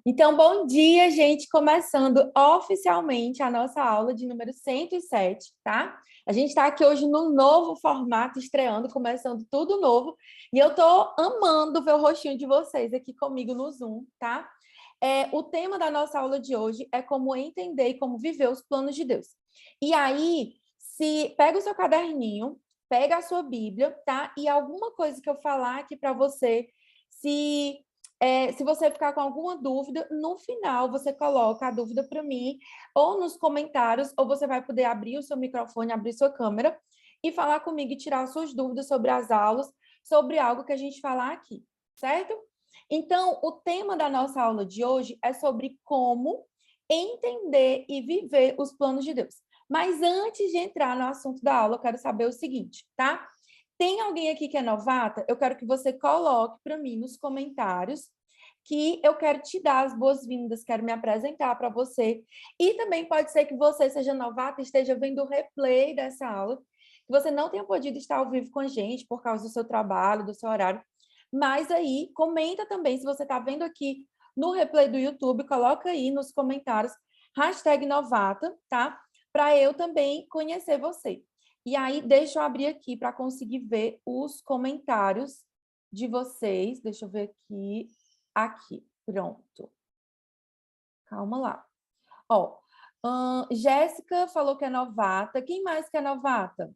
Então, bom dia, gente, começando oficialmente a nossa aula de número 107, tá? A gente está aqui hoje no novo formato, estreando, começando tudo novo, e eu tô amando ver o rostinho de vocês aqui comigo no Zoom, tá? O tema da nossa aula de hoje é como entender e como viver os planos de Deus. E aí, se pega o seu caderninho, pega a sua Bíblia, tá? E alguma coisa que eu falar aqui para você, se você ficar com alguma dúvida, no final você coloca a dúvida para mim, ou nos comentários, ou você vai poder abrir o seu microfone, abrir sua câmera e falar comigo e tirar suas dúvidas sobre as aulas, sobre algo que a gente falar aqui, certo? Então, o tema da nossa aula de hoje é sobre como entender e viver os planos de Deus. Mas antes de entrar no assunto da aula, eu quero saber o seguinte, tá? Tem alguém aqui que é novata? Eu quero que você coloque para mim nos comentários que eu quero te dar as boas-vindas, quero me apresentar para você. E também pode ser que você seja novata e esteja vendo o replay dessa aula, que você não tenha podido estar ao vivo com a gente por causa do seu trabalho, do seu horário. Mas aí, comenta também, se você está vendo aqui no replay do YouTube, coloca aí nos comentários, #novata, tá? Para eu também conhecer você. E aí, deixa eu abrir aqui para conseguir ver os comentários de vocês. Deixa eu ver aqui. Aqui, pronto. Calma lá. Ó, Jéssica falou que é novata. Quem mais que é novata?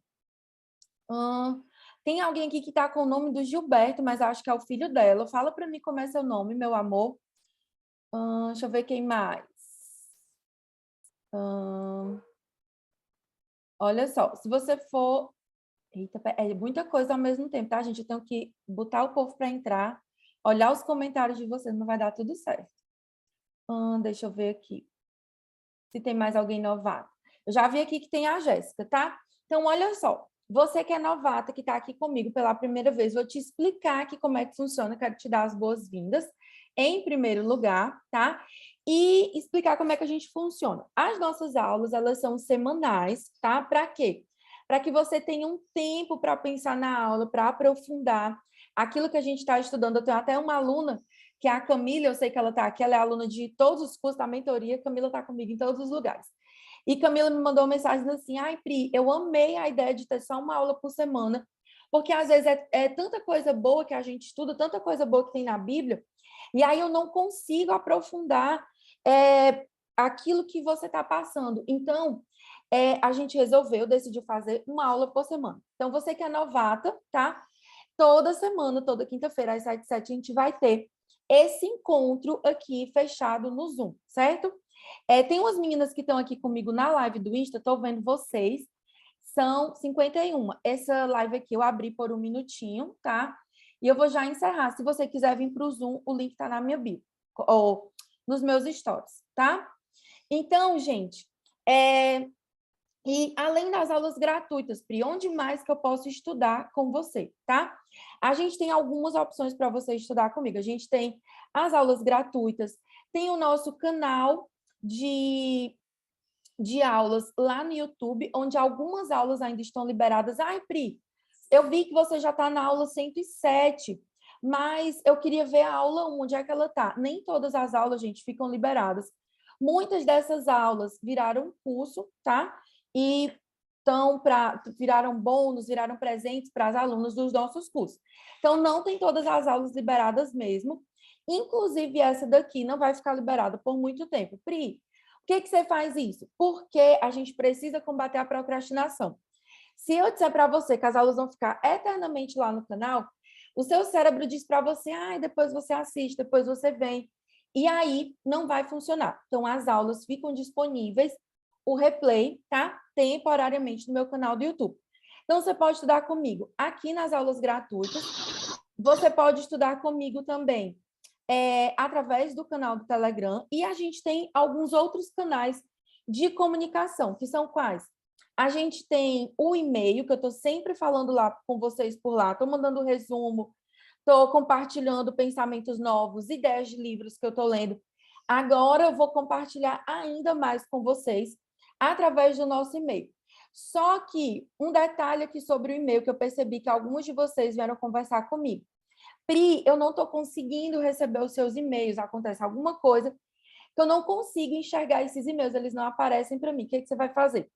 Tem alguém aqui que está com o nome do Gilberto, mas acho que é o filho dela. Fala para mim como é seu nome, meu amor. Deixa eu ver quem mais. Olha só, se você for... Eita, é muita coisa ao mesmo tempo, tá, gente? Eu tenho que botar o povo para entrar, olhar os comentários de vocês, não vai dar tudo certo. Deixa eu ver aqui se tem mais alguém novato. Eu já vi aqui que tem a Jéssica, tá? Então, olha só. Você que é novata, que está aqui comigo pela primeira vez, vou te explicar aqui como é que funciona, quero te dar as boas-vindas, em primeiro lugar, tá? E explicar como é que a gente funciona. As nossas aulas, elas são semanais, tá? Para quê? Para que você tenha um tempo para pensar na aula, para aprofundar aquilo que a gente está estudando. Eu tenho até uma aluna que é a Camila, eu sei que ela está aqui, ela é aluna de todos os cursos da mentoria, Camila está comigo em todos os lugares. E Camila me mandou uma mensagem assim, ai, Pri, eu amei a ideia de ter só uma aula por semana, porque às vezes é tanta coisa boa que a gente estuda, tanta coisa boa que tem na Bíblia, e aí eu não consigo aprofundar aquilo que você está passando. Então, a gente decidiu fazer uma aula por semana. Então, você que é novata, tá? Toda semana, toda quinta-feira, às 7h07, a gente vai ter esse encontro aqui fechado no Zoom, certo? Tem umas meninas que estão aqui comigo na live do Insta, estou vendo vocês, são 51. Essa live aqui eu abri por um minutinho, tá? E eu vou já encerrar. Se você quiser vir para o Zoom, o link está na minha bio, ou nos meus stories, tá? Então, gente, e além das aulas gratuitas, Pri, onde mais que eu posso estudar com você, tá? A gente tem algumas opções para você estudar comigo. A gente tem as aulas gratuitas, tem o nosso canal de aulas lá no YouTube, onde algumas aulas ainda estão liberadas. Ai, Pri, eu vi que você já está na aula 107, mas eu queria ver a aula 1, onde é que ela está? Nem todas as aulas, gente, ficam liberadas. Muitas dessas aulas viraram curso, tá? E viraram bônus, viraram presentes para as alunas dos nossos cursos. Então, não tem todas as aulas liberadas mesmo. Inclusive, essa daqui não vai ficar liberada por muito tempo. Pri, por que você faz isso? Porque a gente precisa combater a procrastinação. Se eu disser para você que as aulas vão ficar eternamente lá no canal, o seu cérebro diz para você, depois você assiste, depois você vem. E aí não vai funcionar. Então, as aulas ficam disponíveis, o replay, tá? Temporariamente no meu canal do YouTube. Então, você pode estudar comigo aqui nas aulas gratuitas. Você pode estudar comigo também através do canal do Telegram. E a gente tem alguns outros canais de comunicação, que são quais? A gente tem o e-mail, que eu estou sempre falando lá com vocês por lá, estou mandando resumo, estou compartilhando pensamentos novos, ideias de livros que eu estou lendo. Agora eu vou compartilhar ainda mais com vocês através do nosso e-mail. Só que um detalhe aqui sobre o e-mail que eu percebi que alguns de vocês vieram conversar comigo. Pri, eu não estou conseguindo receber os seus e-mails, acontece alguma coisa que eu não consigo enxergar esses e-mails, eles não aparecem para mim. O que que você vai fazer?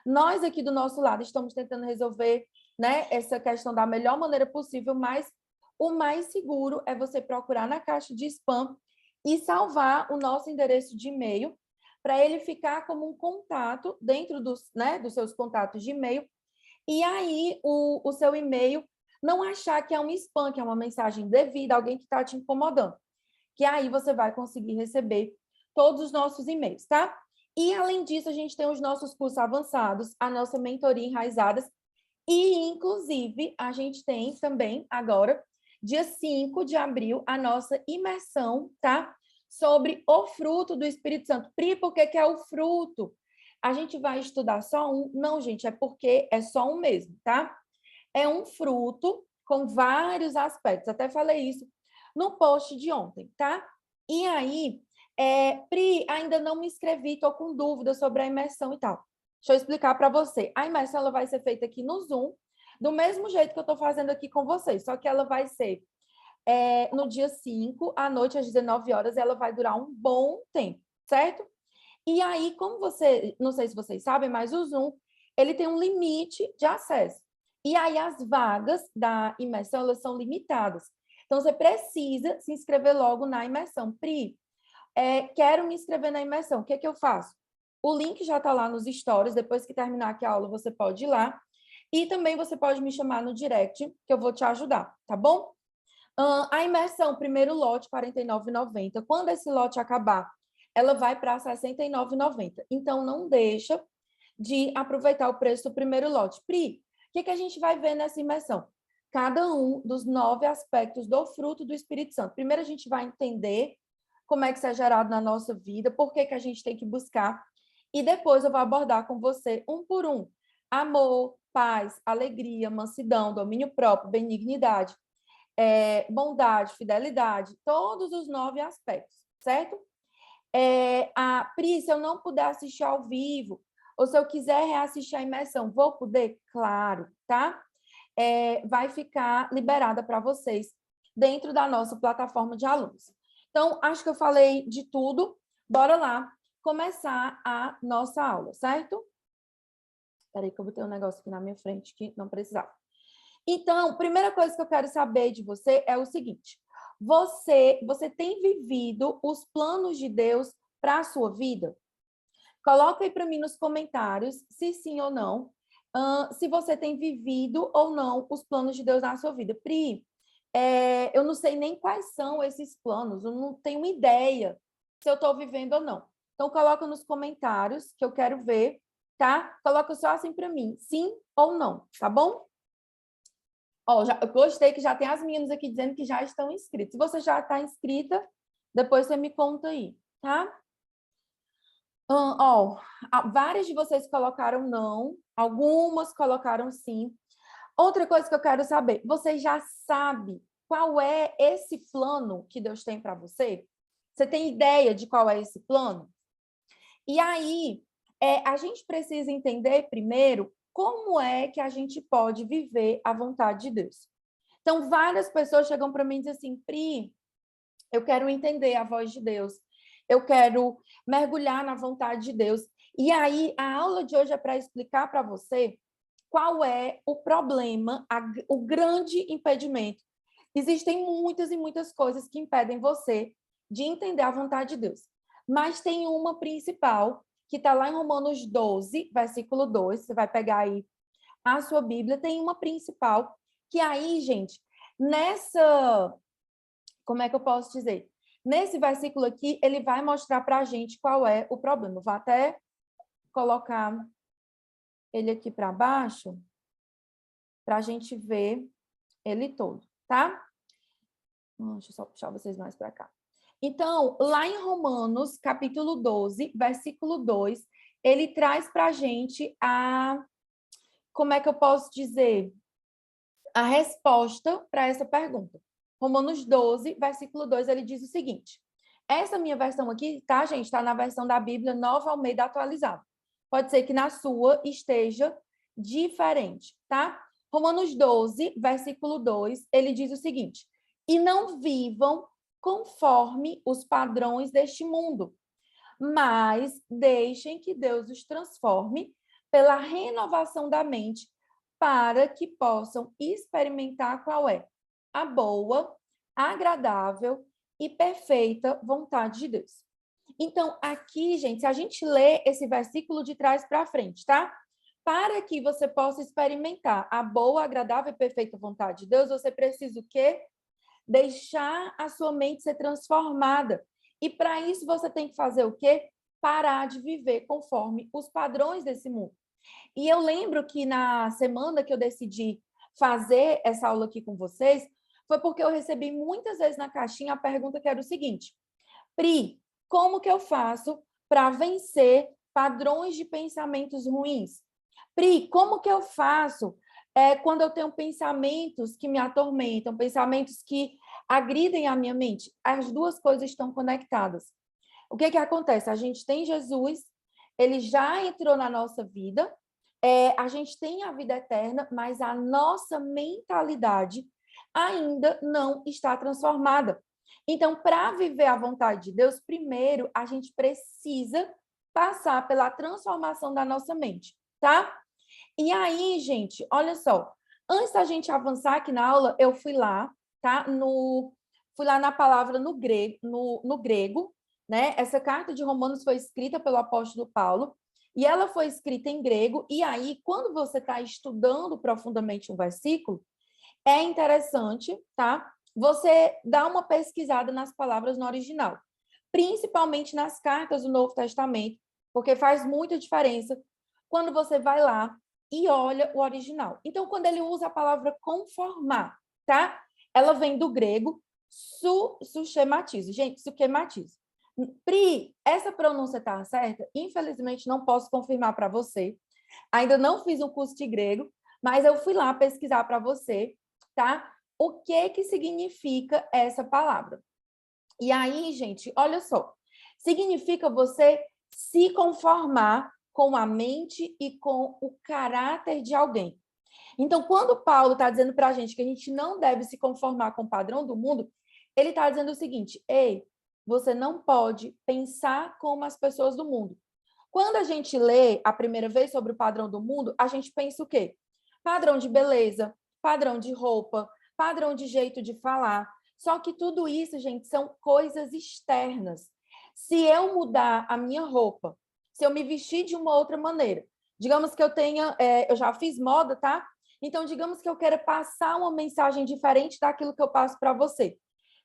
Nós aqui do nosso lado estamos tentando resolver, né, essa questão da melhor maneira possível, mas o mais seguro é você procurar na caixa de spam e salvar o nosso endereço de e-mail para ele ficar como um contato dentro dos, né, dos seus contatos de e-mail. E aí o seu e-mail não achar que é um spam, que é uma mensagem devida, alguém que está te incomodando. Que aí você vai conseguir receber todos os nossos e-mails, tá? E, além disso, a gente tem os nossos cursos avançados, a nossa mentoria enraizadas, e, inclusive, a gente tem também, agora, dia 5 de abril, a nossa imersão, tá? Sobre o fruto do Espírito Santo. Pri, por que é o fruto? A gente vai estudar só um? Não, gente, é porque é só um mesmo, tá? É um fruto com vários aspectos. Até falei isso no post de ontem, tá? E aí, Pri, ainda não me inscrevi, estou com dúvidas sobre a imersão e tal. Deixa eu explicar para você. A imersão ela vai ser feita aqui no Zoom, do mesmo jeito que eu estou fazendo aqui com vocês, só que ela vai ser no dia 5, à noite, às 19 horas, ela vai durar um bom tempo, certo? E aí, como você, não sei se vocês sabem, mas o Zoom, ele tem um limite de acesso. E aí, as vagas da imersão, elas são limitadas. Então, você precisa se inscrever logo na imersão. Pri, quero me inscrever na imersão, o que eu faço? O link já está lá nos stories, depois que terminar aqui a aula, você pode ir lá. E também você pode me chamar no direct, que eu vou te ajudar, tá bom? A imersão, primeiro lote, R$ 49,90. Quando esse lote acabar, ela vai para R$ 69,90. Então, não deixa de aproveitar o preço do primeiro lote. Pri, o que a gente vai ver nessa imersão? Cada um dos 9 aspectos do fruto do Espírito Santo. Primeiro, a gente vai entender como é que isso é gerado na nossa vida, por que a gente tem que buscar. E depois eu vou abordar com você, um por um, amor, paz, alegria, mansidão, domínio próprio, benignidade, bondade, fidelidade, todos os 9 aspectos, certo? Pri, se eu não puder assistir ao vivo, ou se eu quiser reassistir a imersão, vou poder? Claro, tá? Vai ficar liberada para vocês dentro da nossa plataforma de alunos. Então, acho que eu falei de tudo. Bora lá começar a nossa aula, certo? Espera aí que eu botei um negócio aqui na minha frente que não precisava. Então, primeira coisa que eu quero saber de você é o seguinte: você tem vivido os planos de Deus para a sua vida? Coloca aí para mim nos comentários se sim ou não, se você tem vivido ou não os planos de Deus na sua vida. Pri, eu não sei nem quais são esses planos, eu não tenho ideia se eu estou vivendo ou não. Então, coloca nos comentários que eu quero ver, tá? Coloca só assim para mim, sim ou não, tá bom? Ó, eu gostei que já tem as meninas aqui dizendo que já estão inscritas. Se você já está inscrita, depois você me conta aí, tá? Várias de vocês colocaram não, algumas colocaram sim. Outra coisa que eu quero saber, você já sabe qual é esse plano que Deus tem para você? Você tem ideia de qual é esse plano? E aí, a gente precisa entender primeiro como é que a gente pode viver a vontade de Deus. Então, várias pessoas chegam para mim e dizem assim, Pri, eu quero entender a voz de Deus, eu quero mergulhar na vontade de Deus. E aí, a aula de hoje é para explicar para você qual é o problema, o grande impedimento. Existem muitas e muitas coisas que impedem você de entender a vontade de Deus. Mas tem uma principal, que está lá em Romanos 12, versículo 2, você vai pegar aí a sua Bíblia, tem uma principal, que aí, gente, como é que eu posso dizer? Nesse versículo aqui, ele vai mostrar para a gente qual é o problema. Vou até colocar ele aqui para baixo, para a gente ver ele todo, tá? Deixa eu só puxar vocês mais para cá. Então, lá em Romanos, capítulo 12, versículo 2, ele traz para a gente como é que eu posso dizer? A resposta para essa pergunta. Romanos 12, versículo 2, ele diz o seguinte: essa minha versão aqui, tá, gente? Está na versão da Bíblia Nova Almeida atualizada. Pode ser que na sua esteja diferente, tá? Romanos 12, versículo 2, ele diz o seguinte: e não vivam conforme os padrões deste mundo, mas deixem que Deus os transforme pela renovação da mente, para que possam experimentar qual é a boa, agradável e perfeita vontade de Deus. Então, aqui, gente, se a gente lê esse versículo de trás para frente, tá? Para que você possa experimentar a boa, agradável e perfeita vontade de Deus, você precisa o quê? Deixar a sua mente ser transformada. E para isso você tem que fazer o quê? Parar de viver conforme os padrões desse mundo. E eu lembro que na semana que eu decidi fazer essa aula aqui com vocês, foi porque eu recebi muitas vezes na caixinha a pergunta que era o seguinte: Pri, como que eu faço para vencer padrões de pensamentos ruins? Pri, como que eu faço quando eu tenho pensamentos que me atormentam, pensamentos que agridem a minha mente? As duas coisas estão conectadas. O que que acontece? A gente tem Jesus, ele já entrou na nossa vida, a gente tem a vida eterna, mas a nossa mentalidade ainda não está transformada. Então, para viver a vontade de Deus, primeiro a gente precisa passar pela transformação da nossa mente, tá? E aí, gente, olha só, antes da gente avançar aqui na aula, eu fui lá, tá? Fui lá na palavra no grego, né? Essa carta de Romanos foi escrita pelo apóstolo Paulo, e ela foi escrita em grego, e aí, quando você está estudando profundamente um versículo, é interessante, tá? Você dá uma pesquisada nas palavras no original, principalmente nas cartas do Novo Testamento, porque faz muita diferença quando você vai lá e olha o original. Então, quando ele usa a palavra conformar, tá? Ela vem do grego suschematizo. Gente, suschematizo. Pri, essa pronúncia tá certa? Infelizmente, não posso confirmar para você. Ainda não fiz um curso de grego, mas eu fui lá pesquisar para você, tá? O que significa essa palavra? E aí, gente, olha só. Significa você se conformar com a mente e com o caráter de alguém. Então, quando Paulo está dizendo para a gente que a gente não deve se conformar com o padrão do mundo, ele está dizendo o seguinte: ei, você não pode pensar como as pessoas do mundo. Quando a gente lê a primeira vez sobre o padrão do mundo, a gente pensa o quê? Padrão de beleza, padrão de roupa, padrão de jeito de falar. Só que tudo isso, gente, são coisas externas. Se eu mudar a minha roupa, se eu me vestir de uma outra maneira, digamos que eu tenha, eu já fiz moda, tá? Então, digamos que eu queira passar uma mensagem diferente daquilo que eu passo para você.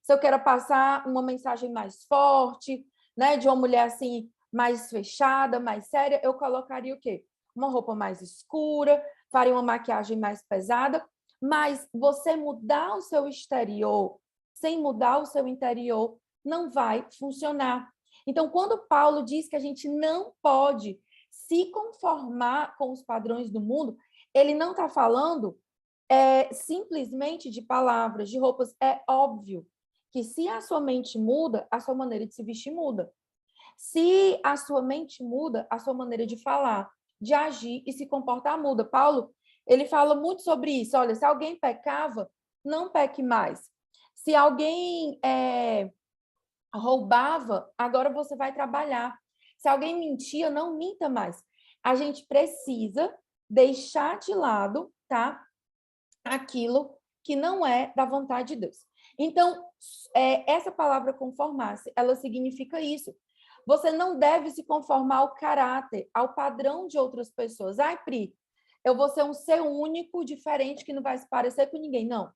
Se eu quero passar uma mensagem mais forte, né, de uma mulher assim mais fechada, mais séria, eu colocaria o quê? Uma roupa mais escura, faria uma maquiagem mais pesada, mas você mudar o seu exterior sem mudar o seu interior não vai funcionar. Então, quando Paulo diz que a gente não pode se conformar com os padrões do mundo, ele não está falando simplesmente de palavras, de roupas. É óbvio que se a sua mente muda, a sua maneira de se vestir muda. Se a sua mente muda, a sua maneira de falar, de agir e se comportar muda. Paulo, ele fala muito sobre isso. Olha, se alguém pecava, não peque mais. Se alguém roubava, agora você vai trabalhar. Se alguém mentia, não minta mais. A gente precisa deixar de lado, tá? Aquilo que não é da vontade de Deus. Então, essa palavra conformar-se, ela significa isso. Você não deve se conformar ao caráter, ao padrão de outras pessoas. Ai, Pri, eu vou ser um ser único, diferente, que não vai se parecer com ninguém. Não.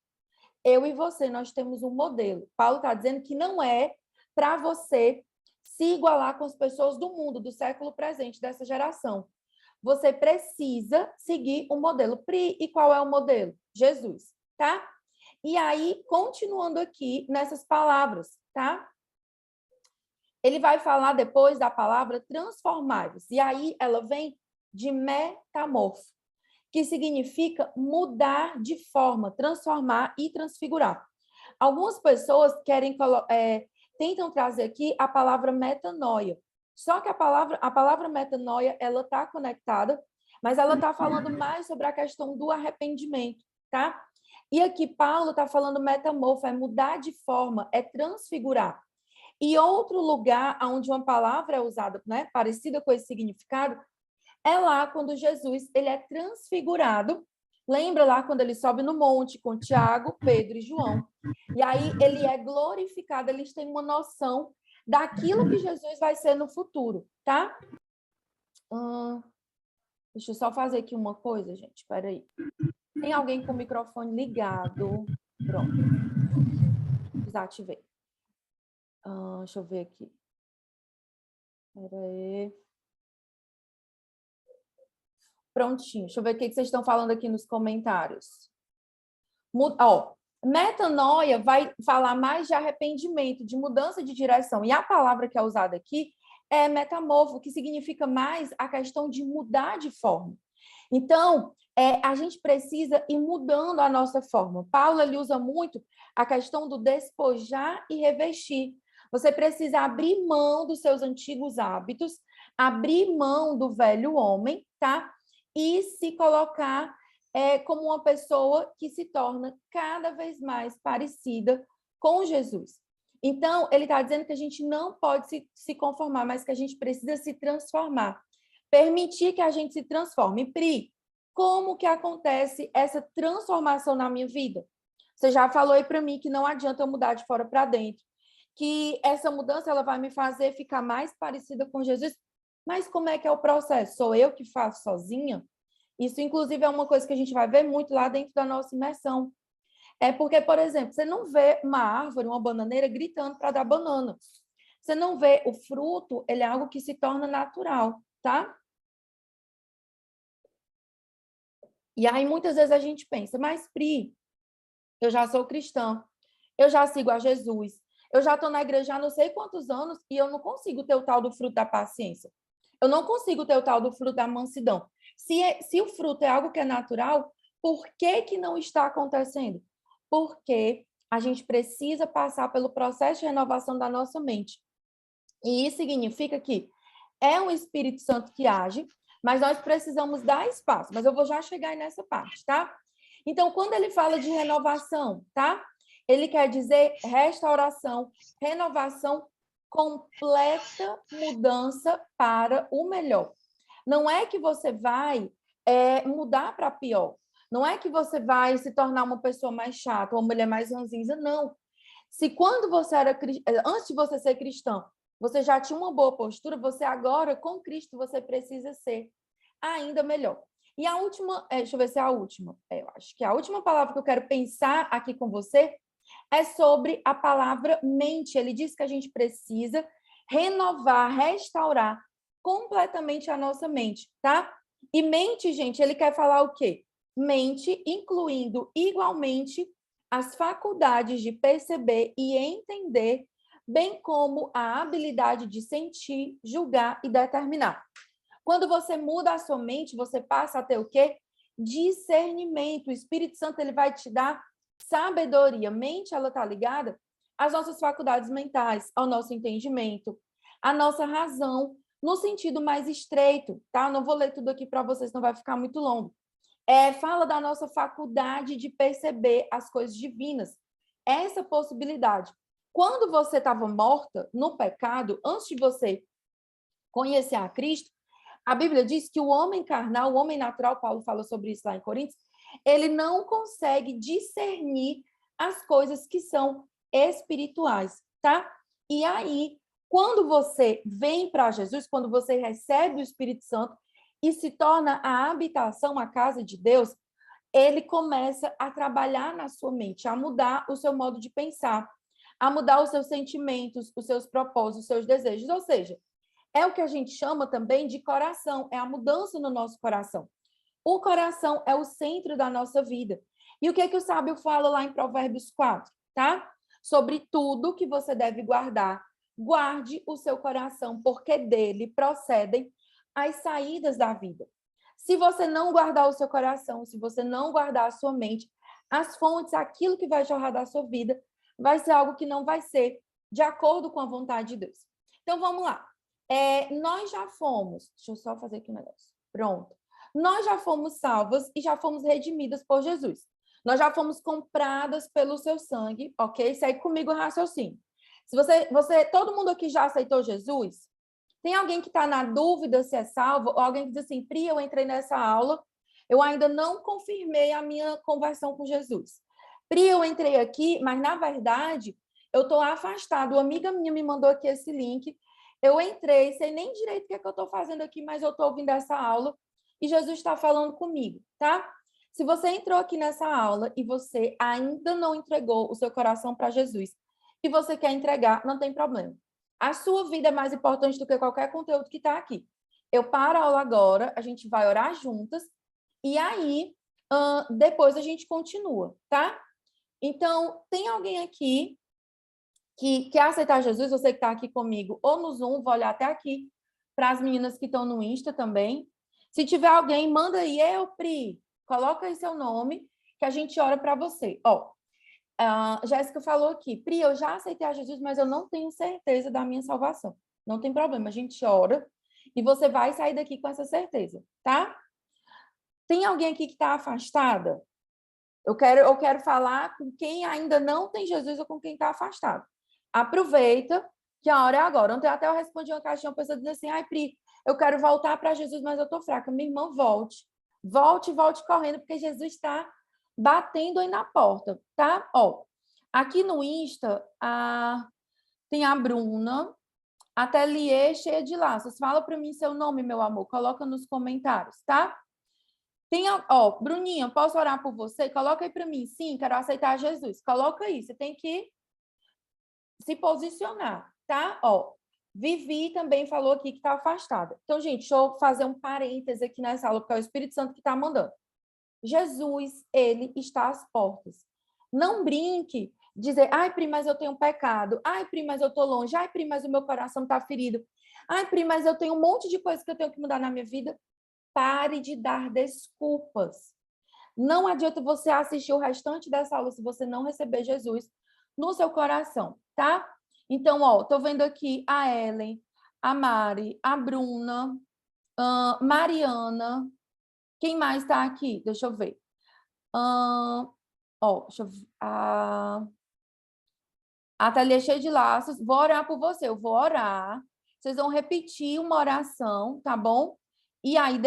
Eu e você, nós temos um modelo. Paulo está dizendo que não é para você se igualar com as pessoas do mundo, do século presente, dessa geração. Você precisa seguir um modelo. Pri, e qual é o modelo? Jesus, tá? E aí, continuando aqui nessas palavras, tá? Ele vai falar depois da palavra transformai-vos. E aí ela vem de metamorfo, que significa mudar de forma, transformar e transfigurar. Algumas pessoas tentam trazer aqui a palavra metanoia. Só que a palavra metanoia, ela está conectada, mas ela está falando mais sobre a questão do arrependimento, tá? E aqui Paulo está falando metamorfo, é mudar de forma, é transfigurar. E outro lugar onde uma palavra é usada, né, parecida com esse significado, é lá quando Jesus ele é transfigurado. Lembra lá quando ele sobe no monte com Tiago, Pedro e João? E aí ele é glorificado, eles têm uma noção daquilo que Jesus vai ser no futuro, tá? Deixa eu só fazer aqui uma coisa, gente. Espera aí. Tem alguém com o microfone ligado? Pronto. Desativei. Deixa eu ver aqui. Espera aí. Prontinho. Deixa eu ver o que vocês estão falando aqui nos comentários. Metanoia vai falar mais de arrependimento, de mudança de direção. E a palavra que é usada aqui é metamorfo, que significa mais a questão de mudar de forma. Então, a gente precisa ir mudando a nossa forma. Paulo ele usa muito a questão do despojar e revestir. Você precisa abrir mão dos seus antigos hábitos, abrir mão do velho homem, tá? E se colocar como uma pessoa que se torna cada vez mais parecida com Jesus. Então, ele está dizendo que a gente não pode se conformar, mas que a gente precisa se transformar. Permitir que a gente se transforme. Pri, como que acontece essa transformação na minha vida? Você já falou aí para mim que não adianta eu mudar de fora para dentro, que essa mudança ela vai me fazer ficar mais parecida com Jesus. Mas como é que é o processo? Sou eu que faço sozinha? Isso, inclusive, é uma coisa que a gente vai ver muito lá dentro da nossa imersão. É porque, por exemplo, você não vê uma árvore, uma bananeira, gritando para dar banana. Você não vê o fruto, ele é algo que se torna natural, tá? E aí, muitas vezes, a gente pensa, mas, Pri, eu já sou cristã, eu já sigo a Jesus, eu já estou na igreja há não sei quantos anos e eu não consigo ter o tal do fruto da paciência. Eu não consigo ter o tal do fruto da mansidão. Se o fruto é algo que é natural, por que que não está acontecendo? Porque a gente precisa passar pelo processo de renovação da nossa mente. E isso significa que é um Espírito Santo que age, mas nós precisamos dar espaço. Mas eu vou já chegar aí nessa parte, tá? Então, quando ele fala de renovação, tá? Ele quer dizer restauração, renovação, completa mudança para o melhor. Não é que você vai mudar para pior. Não é que você vai se tornar uma pessoa mais chata, uma mulher mais ranzinza, não. Se quando você era antes de você ser cristão, você já tinha uma boa postura, você agora, com Cristo, você precisa ser ainda melhor. E a última, deixa eu ver se é a última. Eu acho que a última palavra que eu quero pensar aqui com você é sobre a palavra mente. Ele diz que a gente precisa renovar, restaurar completamente a nossa mente, tá? E mente, gente, ele quer falar o quê? Mente, incluindo igualmente as faculdades de perceber e entender, bem como a habilidade de sentir, julgar e determinar. Quando você muda a sua mente, você passa a ter o quê? Discernimento. O Espírito Santo ele vai te dar sabedoria. Mente, ela está ligada às nossas faculdades mentais, ao nosso entendimento, à nossa razão, no sentido mais estreito, tá? Não vou ler tudo aqui para vocês, não vai ficar muito longo. Fala da nossa faculdade de perceber as coisas divinas. Essa possibilidade. Quando você estava morta no pecado, antes de você conhecer a Cristo, a Bíblia diz que o homem carnal, o homem natural, Paulo fala sobre isso lá em Coríntios, ele não consegue discernir as coisas que são espirituais, tá? E aí, quando você vem para Jesus, quando você recebe o Espírito Santo e se torna a habitação, a casa de Deus, ele começa a trabalhar na sua mente, a mudar o seu modo de pensar, a mudar os seus sentimentos, os seus propósitos, os seus desejos, ou seja, é o que a gente chama também de coração, é a mudança no nosso coração. O coração é o centro da nossa vida. E o que é que o sábio fala lá em Provérbios 4, tá? Sobre tudo que você deve guardar, guarde o seu coração, porque dele procedem as saídas da vida. Se você não guardar o seu coração, se você não guardar a sua mente, as fontes, aquilo que vai jorrar da sua vida, vai ser algo que não vai ser de acordo com a vontade de Deus. Então, vamos lá. Nós já fomos... Deixa eu só fazer aqui um negócio. Pronto. Nós já fomos salvas e já fomos redimidas por Jesus. Nós já fomos compradas pelo seu sangue, ok? Segue comigo o raciocínio. Se todo mundo aqui já aceitou Jesus? Tem alguém que está na dúvida se é salvo? Ou alguém que diz assim, Pri, eu entrei nessa aula, eu ainda não confirmei a minha conversão com Jesus. Pri, eu entrei aqui, mas na verdade eu estou afastado. Uma amiga minha me mandou aqui esse link. Eu entrei, sei nem direito o que é que eu estou fazendo aqui, mas eu estou ouvindo essa aula e Jesus está falando comigo, tá? Se você entrou aqui nessa aula e você ainda não entregou o seu coração para Jesus e você quer entregar, não tem problema. A sua vida é mais importante do que qualquer conteúdo que está aqui. Eu paro a aula agora, a gente vai orar juntas e aí depois a gente continua, tá? Então, tem alguém aqui que quer aceitar Jesus, você que está aqui comigo, ou no Zoom, vou olhar até aqui para as meninas que estão no Insta também. Se tiver alguém, manda aí, Pri, coloca aí seu nome, que a gente ora para você. Ó, a Jéssica falou aqui, Pri, eu já aceitei a Jesus, mas eu não tenho certeza da minha salvação. Não tem problema, a gente ora e você vai sair daqui com essa certeza, tá? Tem alguém aqui que está afastada? Eu quero falar com quem ainda não tem Jesus ou com quem está afastado. Aproveita que a hora é agora. Ontem até eu respondi uma caixinha, uma pessoa dizendo assim, ai, Pri, eu quero voltar para Jesus, mas eu estou fraca. Minha irmã, volte. Volte correndo, porque Jesus está batendo aí na porta, tá? Ó, aqui no Insta, tem a Bruna, a Ateliê cheia de laços. Fala para mim seu nome, meu amor. Coloca nos comentários, tá? Bruninha, posso orar por você? Coloca aí para mim. Sim, quero aceitar Jesus. Coloca aí. Você tem que se posicionar, tá? Ó, Vivi também falou aqui que está afastada. Então, gente, deixa eu fazer um parêntese aqui nessa aula, porque é o Espírito Santo que está mandando. Jesus, ele está às portas. Não brinque, dizer, ai, Pri, mas eu tenho pecado. Ai, Pri, mas eu estou longe. Ai, Pri, mas o meu coração está ferido. Ai, Pri, mas eu tenho um monte de coisa que eu tenho que mudar na minha vida. Pare de dar desculpas. Não adianta você assistir o restante dessa aula se você não receber Jesus no seu coração, tá? Então, ó, tô vendo aqui a Ellen, a Mari, a Bruna, Mariana. Quem mais está aqui? Deixa eu ver. Deixa eu ver. A Thalia cheia de laços. Vou orar por você. Eu vou orar. Vocês vão repetir uma oração, tá bom? E aí,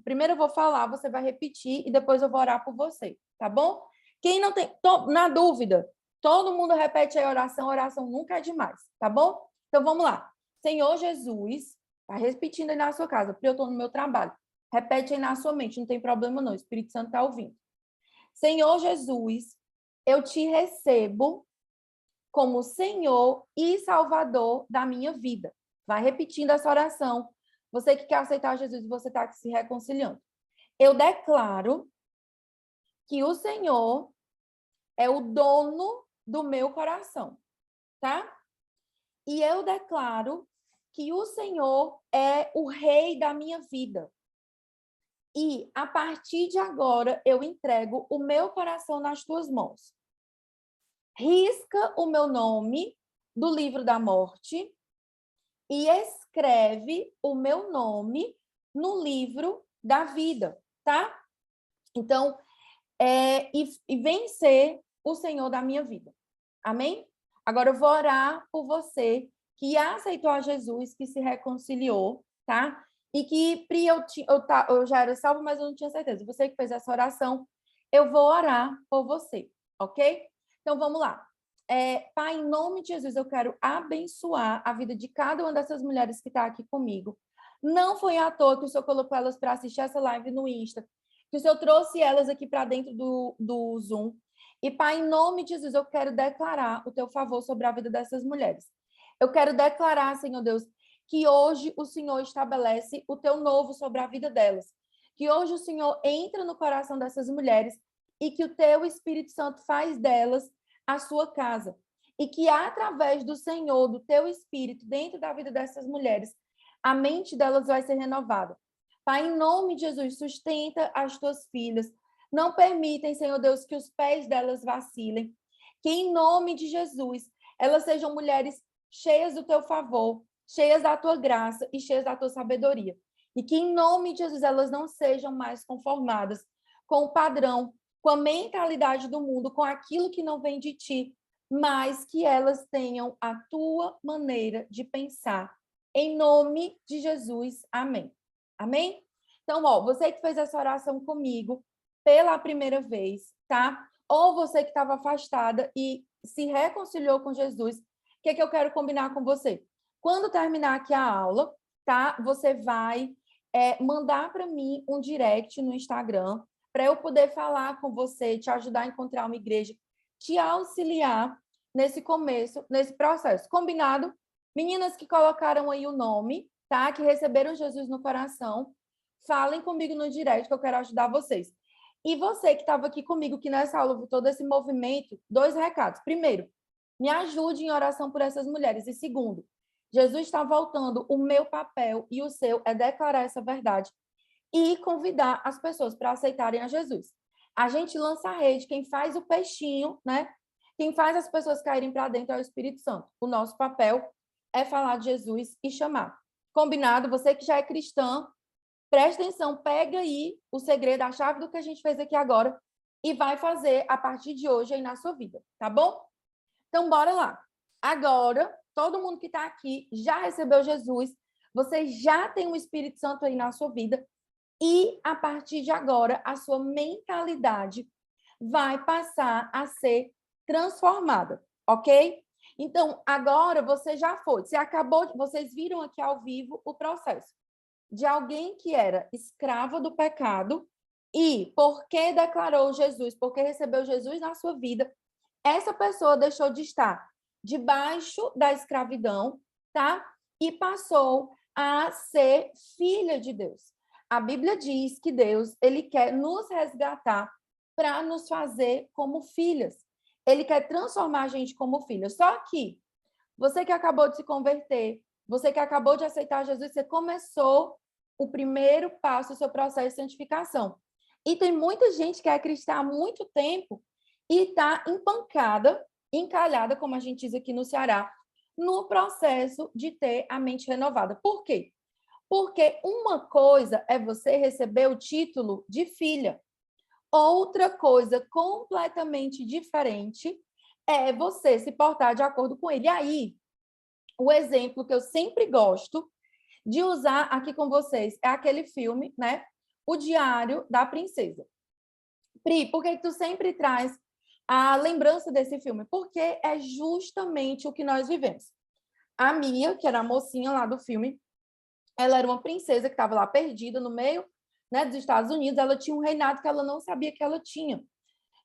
primeiro eu vou falar, você vai repetir e depois eu vou orar por você, tá bom? Quem não tem, na dúvida, todo mundo repete a oração nunca é demais, tá bom? Então vamos lá. Senhor Jesus, tá repetindo aí na sua casa, porque eu estou no meu trabalho. Repete aí na sua mente, não tem problema não, o Espírito Santo tá ouvindo. Senhor Jesus, eu te recebo como Senhor e Salvador da minha vida. Vai repetindo essa oração. Você que quer aceitar Jesus, você está se reconciliando. Eu declaro que o Senhor é o dono do meu coração, tá? E eu declaro que o Senhor é o rei da minha vida. E, a partir de agora, eu entrego o meu coração nas tuas mãos. Risca o meu nome do livro da morte e escreve o meu nome no livro da vida, tá? Então, e vencer o Senhor da minha vida. Amém? Agora eu vou orar por você que aceitou a Jesus, que se reconciliou, tá? E que, Pri, eu já era salvo, mas eu não tinha certeza. Você que fez essa oração, eu vou orar por você, ok? Então, vamos lá. Pai, em nome de Jesus, eu quero abençoar a vida de cada uma dessas mulheres que está aqui comigo. Não foi à toa que o Senhor colocou elas para assistir essa live no Insta, que o Senhor trouxe elas aqui para dentro do Zoom. E, Pai, em nome de Jesus, eu quero declarar o teu favor sobre a vida dessas mulheres. Eu quero declarar, Senhor Deus, que hoje o Senhor estabelece o teu novo sobre a vida delas. Que hoje o Senhor entra no coração dessas mulheres e que o teu Espírito Santo faz delas a sua casa. E que através do Senhor, do teu Espírito, dentro da vida dessas mulheres, a mente delas vai ser renovada. Pai, em nome de Jesus, sustenta as tuas filhas. Não permitem, Senhor Deus, que os pés delas vacilem. Que em nome de Jesus, elas sejam mulheres cheias do teu favor, cheias da tua graça e cheias da tua sabedoria. E que em nome de Jesus, elas não sejam mais conformadas com o padrão com a mentalidade do mundo, com aquilo que não vem de ti, mas que elas tenham a tua maneira de pensar. Em nome de Jesus, amém. Amém? Então, ó, você que fez essa oração comigo pela primeira vez, tá? Ou você que estava afastada e se reconciliou com Jesus, o que é que eu quero combinar com você? Quando terminar aqui a aula, tá? Você vai mandar para mim um direct no Instagram para eu poder falar com você, te ajudar a encontrar uma igreja, te auxiliar nesse começo, nesse processo. Combinado? Meninas que colocaram aí o nome, tá? Que receberam Jesus no coração, falem comigo no direct que eu quero ajudar vocês. E você que estava aqui comigo, que nessa aula viu todo esse movimento, 2 recados. Primeiro, me ajude em oração por essas mulheres. E segundo, Jesus está voltando. O meu papel e o seu é declarar essa verdade e convidar as pessoas para aceitarem a Jesus. A gente lança a rede, quem faz o peixinho, né? Quem faz as pessoas caírem para dentro é o Espírito Santo. O nosso papel é falar de Jesus e chamar. Combinado? Você que já é cristã, presta atenção, pega aí o segredo, a chave do que a gente fez aqui agora e vai fazer a partir de hoje aí na sua vida, tá bom? Então, bora lá. Agora, todo mundo que está aqui já recebeu Jesus, você já tem o Espírito Santo aí na sua vida e, a partir de agora, a sua mentalidade vai passar a ser transformada, ok? Então, agora você já foi, vocês viram aqui ao vivo o processo de alguém que era escrava do pecado e, porque declarou Jesus, porque recebeu Jesus na sua vida, essa pessoa deixou de estar debaixo da escravidão, tá? E passou a ser filha de Deus. A Bíblia diz que Deus, ele quer nos resgatar para nos fazer como filhas. Ele quer transformar a gente como filha. Só que você que acabou de se converter, você que acabou de aceitar Jesus, você começou o primeiro passo do seu processo de santificação. E tem muita gente que é cristã há muito tempo e está empancada, encalhada, como a gente diz aqui no Ceará, no processo de ter a mente renovada. Por quê? Porque uma coisa é você receber o título de filha, outra coisa completamente diferente é você se portar de acordo com ele. E aí, o exemplo que eu sempre gosto de usar aqui com vocês é aquele filme, né? O Diário da Princesa. Pri, por que tu sempre traz a lembrança desse filme? Porque é justamente o que nós vivemos. A Mia, que era a mocinha lá do filme, ela era uma princesa que estava lá perdida no meio, né, dos Estados Unidos. Ela tinha um reinado que ela não sabia que ela tinha.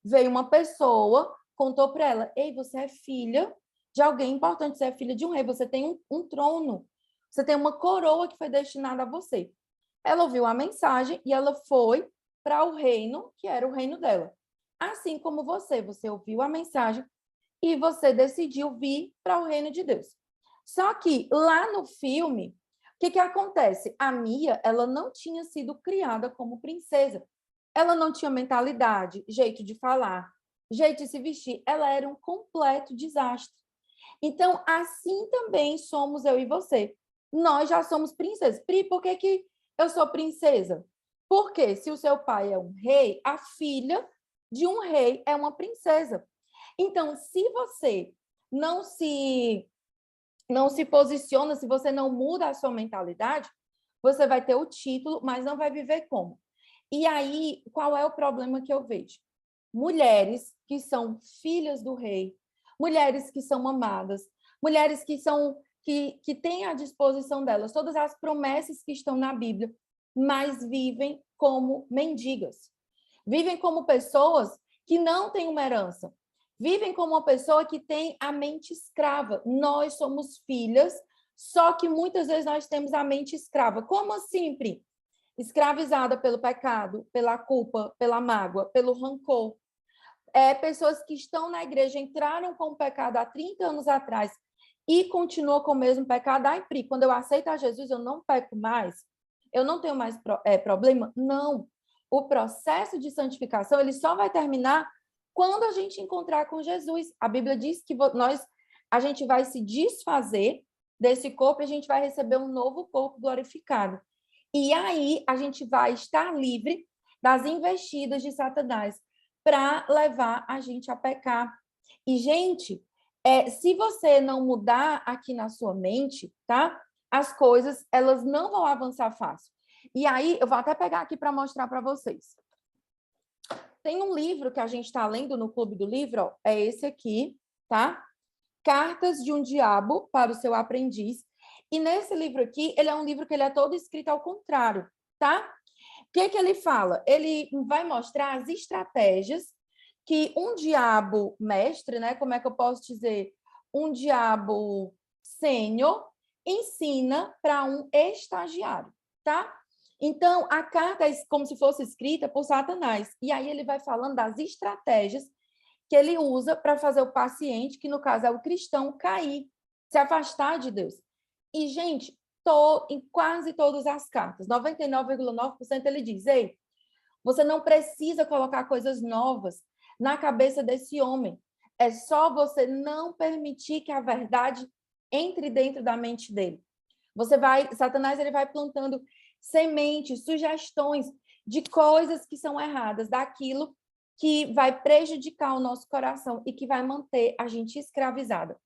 Veio uma pessoa, contou para ela: ei, você é filha de alguém importante, você é filha de um rei, você tem um trono, você tem uma coroa que foi destinada a você. Ela ouviu a mensagem e ela foi para o reino, que era o reino dela. Assim como você ouviu a mensagem e você decidiu vir para o reino de Deus. Só que lá no filme, o que acontece? A Mia, ela não tinha sido criada como princesa. Ela não tinha mentalidade, jeito de falar, jeito de se vestir. Ela era um completo desastre. Então, assim também somos eu e você. Nós já somos princesas. Pri, por que eu sou princesa? Porque se o seu pai é um rei, a filha de um rei é uma princesa. Então, se você não se posiciona, se você não muda a sua mentalidade, você vai ter o título, mas não vai viver como. E aí, qual é o problema que eu vejo? Mulheres que são filhas do rei, mulheres que são amadas, mulheres que têm à disposição delas todas as promessas que estão na Bíblia, mas vivem como mendigas. Vivem como pessoas que não têm uma herança. Vivem como uma pessoa que tem a mente escrava. Nós somos filhas, só que muitas vezes nós temos a mente escrava. Como assim, Pri? Escravizada pelo pecado, pela culpa, pela mágoa, pelo rancor. Pessoas que estão na igreja, entraram com o pecado há 30 anos atrás e continuam com o mesmo pecado. Ai, Pri, quando eu aceito a Jesus, eu não peco mais? Eu não tenho mais problema? Não. O processo de santificação, ele só vai terminar quando a gente encontrar com Jesus. A Bíblia diz que a gente vai se desfazer desse corpo e a gente vai receber um novo corpo glorificado. E aí a gente vai estar livre das investidas de Satanás para levar a gente a pecar. E, gente, se você não mudar aqui na sua mente, tá? As coisas, elas não vão avançar fácil. E aí, eu vou até pegar aqui para mostrar para vocês. Tem um livro que a gente está lendo no Clube do Livro, ó, é esse aqui, tá? Cartas de um Diabo para o Seu Aprendiz. E nesse livro aqui, ele é um livro que ele é todo escrito ao contrário, tá? O que que ele fala? Ele vai mostrar as estratégias que um diabo mestre, né? Como é que eu posso dizer? Um diabo sênior ensina para um estagiário, tá? Então, a carta é como se fosse escrita por Satanás. E aí ele vai falando das estratégias que ele usa para fazer o paciente, que no caso é o cristão, cair, se afastar de Deus. E, gente, em quase todas as cartas, 99,9% ele diz, ei, você não precisa colocar coisas novas na cabeça desse homem. É só você não permitir que a verdade entre dentro da mente dele. Satanás ele vai plantando sementes, sugestões de coisas que são erradas, daquilo que vai prejudicar o nosso coração e que vai manter a gente escravizada.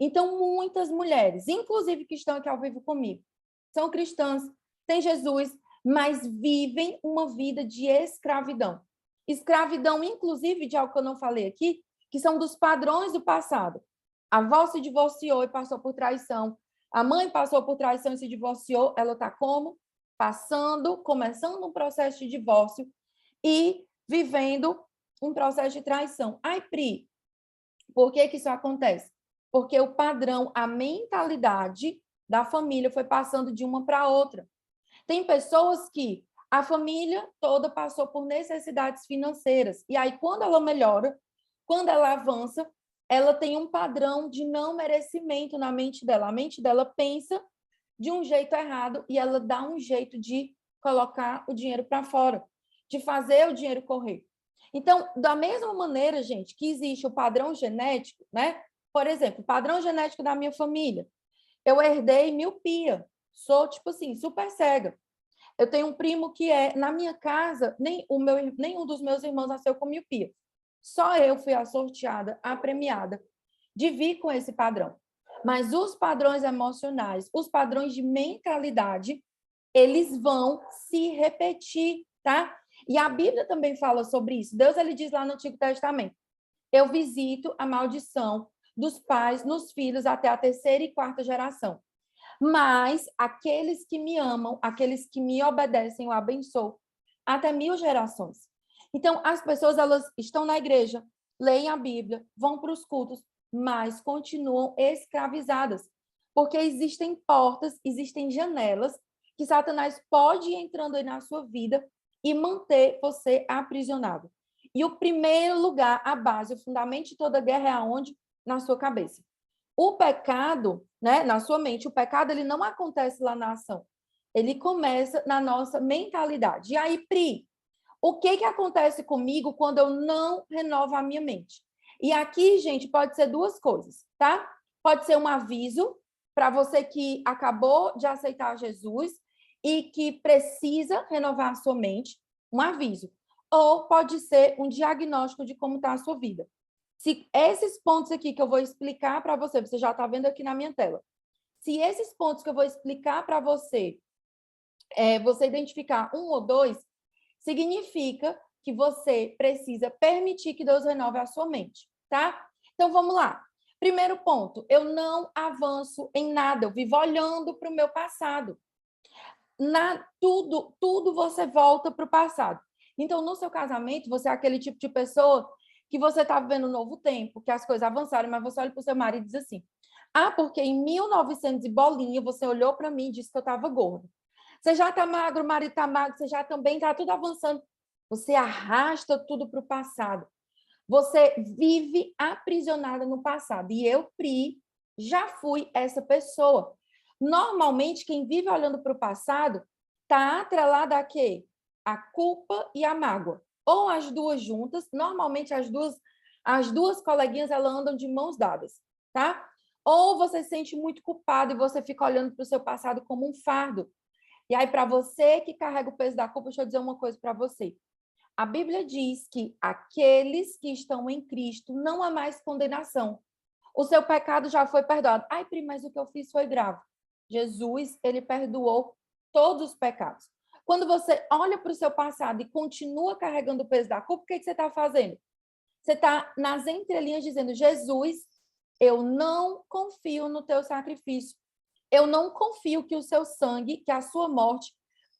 Então, muitas mulheres, inclusive que estão aqui ao vivo comigo, são cristãs, têm Jesus, mas vivem uma vida de escravidão. Escravidão, inclusive, de algo que eu não falei aqui, que são dos padrões do passado. A avó se divorciou e passou por traição. A mãe passou por traição e se divorciou. Ela está como? Começando um processo de divórcio e vivendo um processo de traição. Ai, Pri, por que que isso acontece? Porque o padrão, a mentalidade da família foi passando de uma para outra. Tem pessoas que a família toda passou por necessidades financeiras. E aí, quando ela melhora, quando ela avança, ela tem um padrão de não merecimento na mente dela. A mente dela pensa de um jeito errado e ela dá um jeito de colocar o dinheiro para fora, de fazer o dinheiro correr. Então, da mesma maneira, gente, que existe o padrão genético, né? Por exemplo, o padrão genético da minha família. Eu herdei miopia. Sou, tipo assim, super cega. Eu tenho um primo que na minha casa, nenhum dos meus irmãos nasceu com miopia. Só eu fui a sorteada, a premiada, de vir com esse padrão. Mas os padrões emocionais, os padrões de mentalidade, eles vão se repetir, tá? E a Bíblia também fala sobre isso. Deus, ele diz lá no Antigo Testamento, eu visito a maldição dos pais nos filhos até a terceira e quarta geração. Mas aqueles que me amam, aqueles que me obedecem, eu abençoo até 1000 gerações. Então, as pessoas, elas estão na igreja, leem a Bíblia, vão para os cultos, mas continuam escravizadas. Porque existem portas, existem janelas que Satanás pode ir entrando aí na sua vida e manter você aprisionado. E o primeiro lugar, a base, o fundamento de toda guerra é aonde? Na sua cabeça. O pecado, né, na sua mente, o pecado ele não acontece lá na ação. Ele começa na nossa mentalidade. E aí, Pri, o que acontece comigo quando eu não renovo a minha mente? E aqui, gente, pode ser duas coisas, tá? Pode ser um aviso para você que acabou de aceitar Jesus e que precisa renovar a sua mente, um aviso. Ou pode ser um diagnóstico de como está a sua vida. Se esses pontos aqui que eu vou explicar para você, você já está vendo aqui na minha tela, se esses pontos que eu vou explicar para você, você identificar um ou dois, significa que você precisa permitir que Deus renove a sua mente, tá? Então, vamos lá. Primeiro ponto, eu não avanço em nada, eu vivo olhando para o meu passado. Tudo você volta para o passado. Então, no seu casamento, você é aquele tipo de pessoa que você está vivendo um novo tempo, que as coisas avançaram, mas você olha para o seu marido e diz assim, porque em 1900 e bolinha, você olhou para mim e disse que eu estava gordo. Você já está magro, o marido está magro, você já também está tudo avançando. Você arrasta tudo para o passado. Você vive aprisionada no passado. E eu, Pri, já fui essa pessoa. Normalmente, quem vive olhando para o passado está atrelada a quê? A culpa e a mágoa. Ou as duas juntas. Normalmente, as duas coleguinhas elas andam de mãos dadas, tá? Ou você se sente muito culpado e você fica olhando para o seu passado como um fardo. E aí, para você que carrega o peso da culpa, deixa eu dizer uma coisa para você. A Bíblia diz que aqueles que estão em Cristo não há mais condenação. O seu pecado já foi perdoado. Ai, Pri, mas o que eu fiz foi grave. Jesus, ele perdoou todos os pecados. Quando você olha para o seu passado e continua carregando o peso da culpa, o que você está fazendo? Você está nas entrelinhas dizendo, Jesus, eu não confio no teu sacrifício. Eu não confio que o seu sangue, que a sua morte,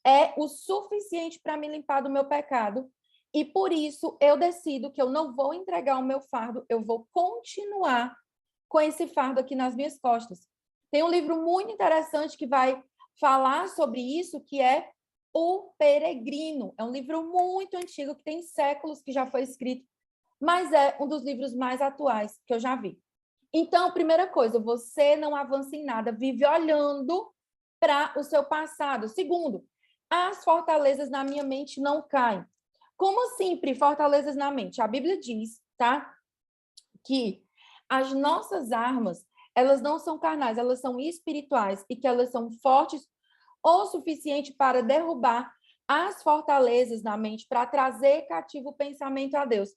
é o suficiente para me limpar do meu pecado. E por isso eu decido que eu não vou entregar o meu fardo, eu vou continuar com esse fardo aqui nas minhas costas. Tem um livro muito interessante que vai falar sobre isso, que é O Peregrino. É um livro muito antigo, que tem séculos que já foi escrito, mas é um dos livros mais atuais que eu já vi. Então, primeira coisa, você não avança em nada, vive olhando para o seu passado. Segundo, as fortalezas na minha mente não caem. Como sempre, fortalezas na mente? A Bíblia diz, tá? Que as nossas armas, elas não são carnais, elas são espirituais e que elas são fortes o suficiente para derrubar as fortalezas na mente, para trazer cativo o pensamento a Deus.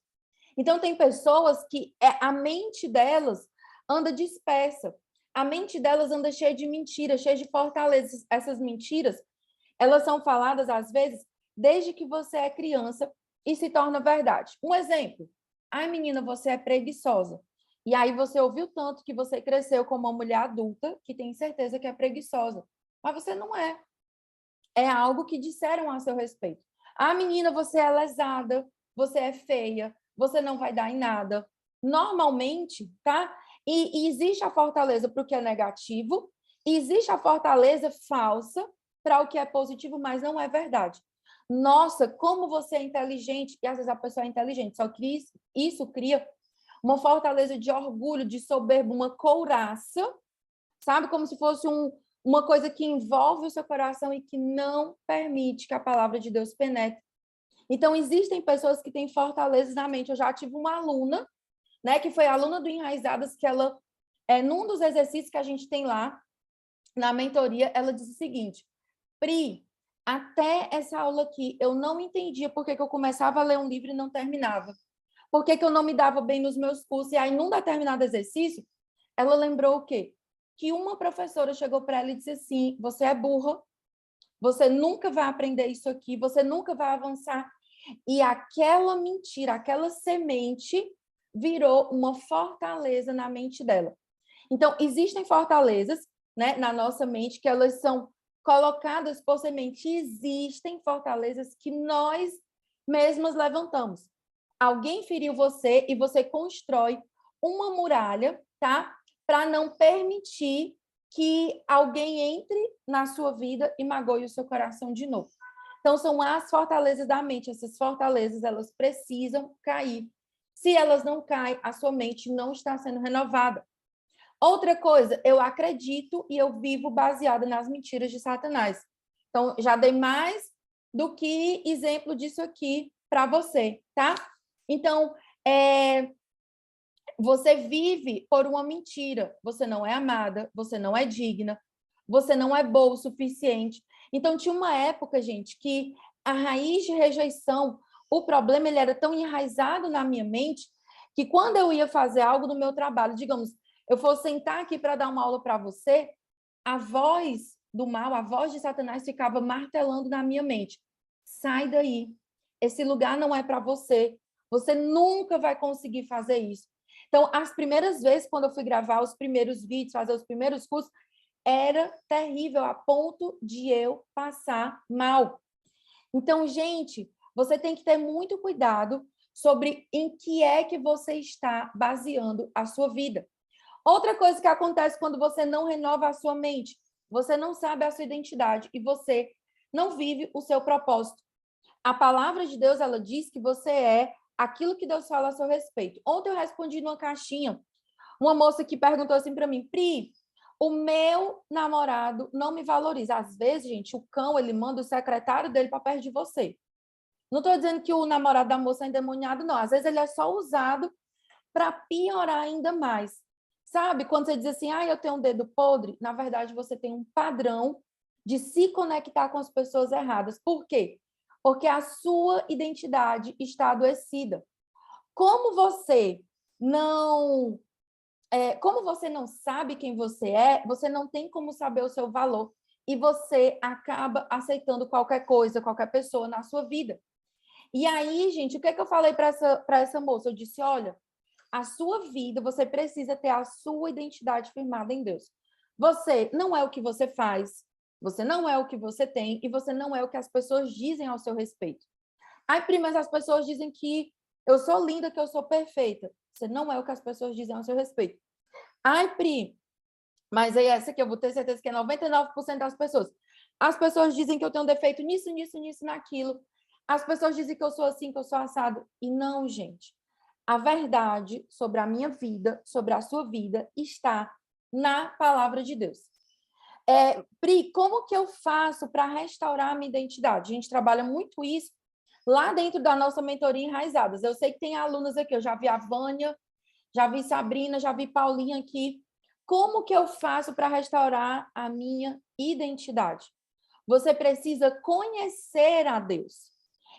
Então, tem pessoas que a mente delas anda dispersa, a mente delas anda cheia de mentiras, cheia de fortalezas. Essas mentiras, elas são faladas, às vezes, desde que você é criança e se torna verdade. Um exemplo. Ai, menina, você é preguiçosa. E aí você ouviu tanto que você cresceu como uma mulher adulta que tem certeza que é preguiçosa. Mas você não é. É algo que disseram a seu respeito. Ah, menina, você é lesada, você é feia, você não vai dar em nada. Normalmente, tá? E existe a fortaleza para o que é negativo, e existe a fortaleza falsa para o que é positivo, mas não é verdade. Nossa, como você é inteligente, e às vezes a pessoa é inteligente, só que isso cria uma fortaleza de orgulho, de soberba, uma couraça, sabe? Como se fosse uma coisa que envolve o seu coração e que não permite que a palavra de Deus penetre. Então, existem pessoas que têm fortalezas na mente. Eu já tive uma aluna, né, que foi aluna do Enraizadas, que ela, num dos exercícios que a gente tem lá, na mentoria, ela disse o seguinte, Pri, até essa aula aqui, eu não entendia por que eu começava a ler um livro e não terminava. Por que eu não me dava bem nos meus cursos? E aí, num determinado exercício, ela lembrou o quê? Que uma professora chegou para ela e disse assim, você é burra, você nunca vai aprender isso aqui, você nunca vai avançar. E aquela mentira, aquela semente virou uma fortaleza na mente dela. Então, existem fortalezas, né, na nossa mente que elas são colocadas por semente. Existem fortalezas que nós mesmas levantamos. Alguém feriu você e você constrói uma muralha, tá? Para não permitir que alguém entre na sua vida e magoe o seu coração de novo. Então, são as fortalezas da mente. Essas fortalezas, elas precisam cair. Se elas não caem, a sua mente não está sendo renovada. Outra coisa, eu acredito e eu vivo baseada nas mentiras de Satanás. Então, já dei mais do que exemplo disso aqui para você, tá? Então, você vive por uma mentira. Você não é amada, você não é digna, você não é boa o suficiente. Então, tinha uma época, gente, que a raiz de rejeição, o problema, ele era tão enraizado na minha mente que quando eu ia fazer algo no meu trabalho, digamos, eu for sentar aqui para dar uma aula para você, a voz do mal, a voz de Satanás ficava martelando na minha mente. Sai daí. Esse lugar não é para você. Você nunca vai conseguir fazer isso. Então, as primeiras vezes, quando eu fui gravar os primeiros vídeos, fazer os primeiros cursos, era terrível, a ponto de eu passar mal. Então, gente, você tem que ter muito cuidado sobre em que é que você está baseando a sua vida. Outra coisa que acontece quando você não renova a sua mente, você não sabe a sua identidade e você não vive o seu propósito. A palavra de Deus, ela diz que você é aquilo que Deus fala a seu respeito. Ontem eu respondi numa caixinha, uma moça que perguntou assim para mim, Pri, o meu namorado não me valoriza. Às vezes, gente, o cão, ele manda o secretário dele para perto de você. Não estou dizendo que o namorado da moça é endemoniado, não. Às vezes ele é só usado para piorar ainda mais. Sabe? Quando você diz assim, eu tenho um dedo podre, na verdade você tem um padrão de se conectar com as pessoas erradas. Por quê? Porque a sua identidade está adoecida. Como você não como você não sabe quem você não tem como saber o seu valor. E você acaba aceitando qualquer coisa, qualquer pessoa na sua vida. E aí, gente, o que é que eu falei para essa moça? Eu disse, olha, a sua vida, você precisa ter a sua identidade firmada em Deus. Você não é o que você faz, você não é o que você tem e você não é o que as pessoas dizem ao seu respeito. Ai, Pri, mas as pessoas dizem que eu sou linda, que eu sou perfeita. Você não é o que as pessoas dizem ao seu respeito. Ai, Pri, mas aí essa aqui eu vou ter certeza que é 99% das pessoas. As pessoas dizem que eu tenho defeito nisso, nisso, nisso, naquilo. As pessoas dizem que eu sou assim, que eu sou assado. E não, gente. A verdade sobre a minha vida, sobre a sua vida, está na palavra de Deus. Pri, como que eu faço para restaurar a minha identidade? A gente trabalha muito isso lá dentro da nossa mentoria Enraizadas. Eu sei que tem alunas aqui, eu já vi a Vânia, já vi Sabrina, já vi Paulinha aqui. Como que eu faço para restaurar a minha identidade? Você precisa conhecer a Deus.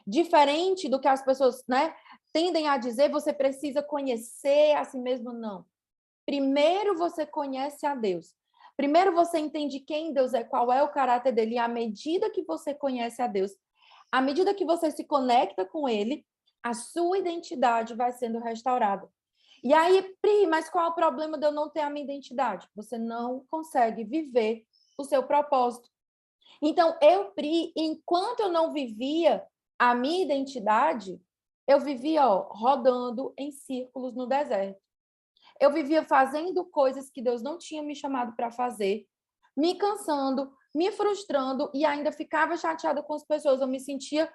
Diferente do que as pessoas, né, tendem a dizer, você precisa conhecer a si mesmo, não. Primeiro você conhece a Deus. Primeiro você entende quem Deus é, qual é o caráter dele, e à medida que você conhece a Deus, à medida que você se conecta com ele, a sua identidade vai sendo restaurada. E aí, Pri, mas qual é o problema de eu não ter a minha identidade? Você não consegue viver o seu propósito. Então, Pri, enquanto eu não vivia a minha identidade, eu vivia rodando em círculos no deserto. Eu vivia fazendo coisas que Deus não tinha me chamado para fazer, me cansando, me frustrando e ainda ficava chateada com as pessoas. Eu me sentia...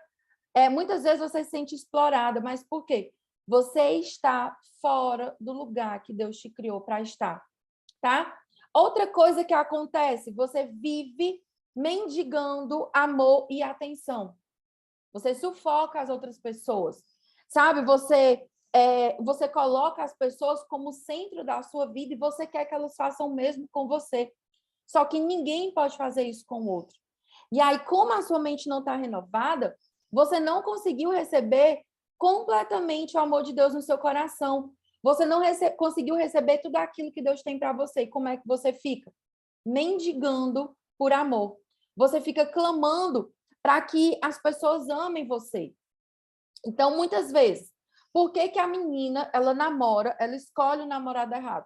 muitas vezes você se sente explorada, mas por quê? Você está fora do lugar que Deus te criou para estar, tá? Outra coisa que acontece, você vive mendigando amor e atenção. Você sufoca as outras pessoas, sabe? Você coloca as pessoas como centro da sua vida e você quer que elas façam o mesmo com você. Só que ninguém pode fazer isso com o outro. E aí, como a sua mente não está renovada, você não conseguiu receber completamente o amor de Deus no seu coração. Você não conseguiu receber tudo aquilo que Deus tem para você. E como é que você fica? Mendigando por amor. Você fica clamando para que as pessoas amem você. Então, muitas vezes, por que a menina, ela namora, ela escolhe o namorado errado?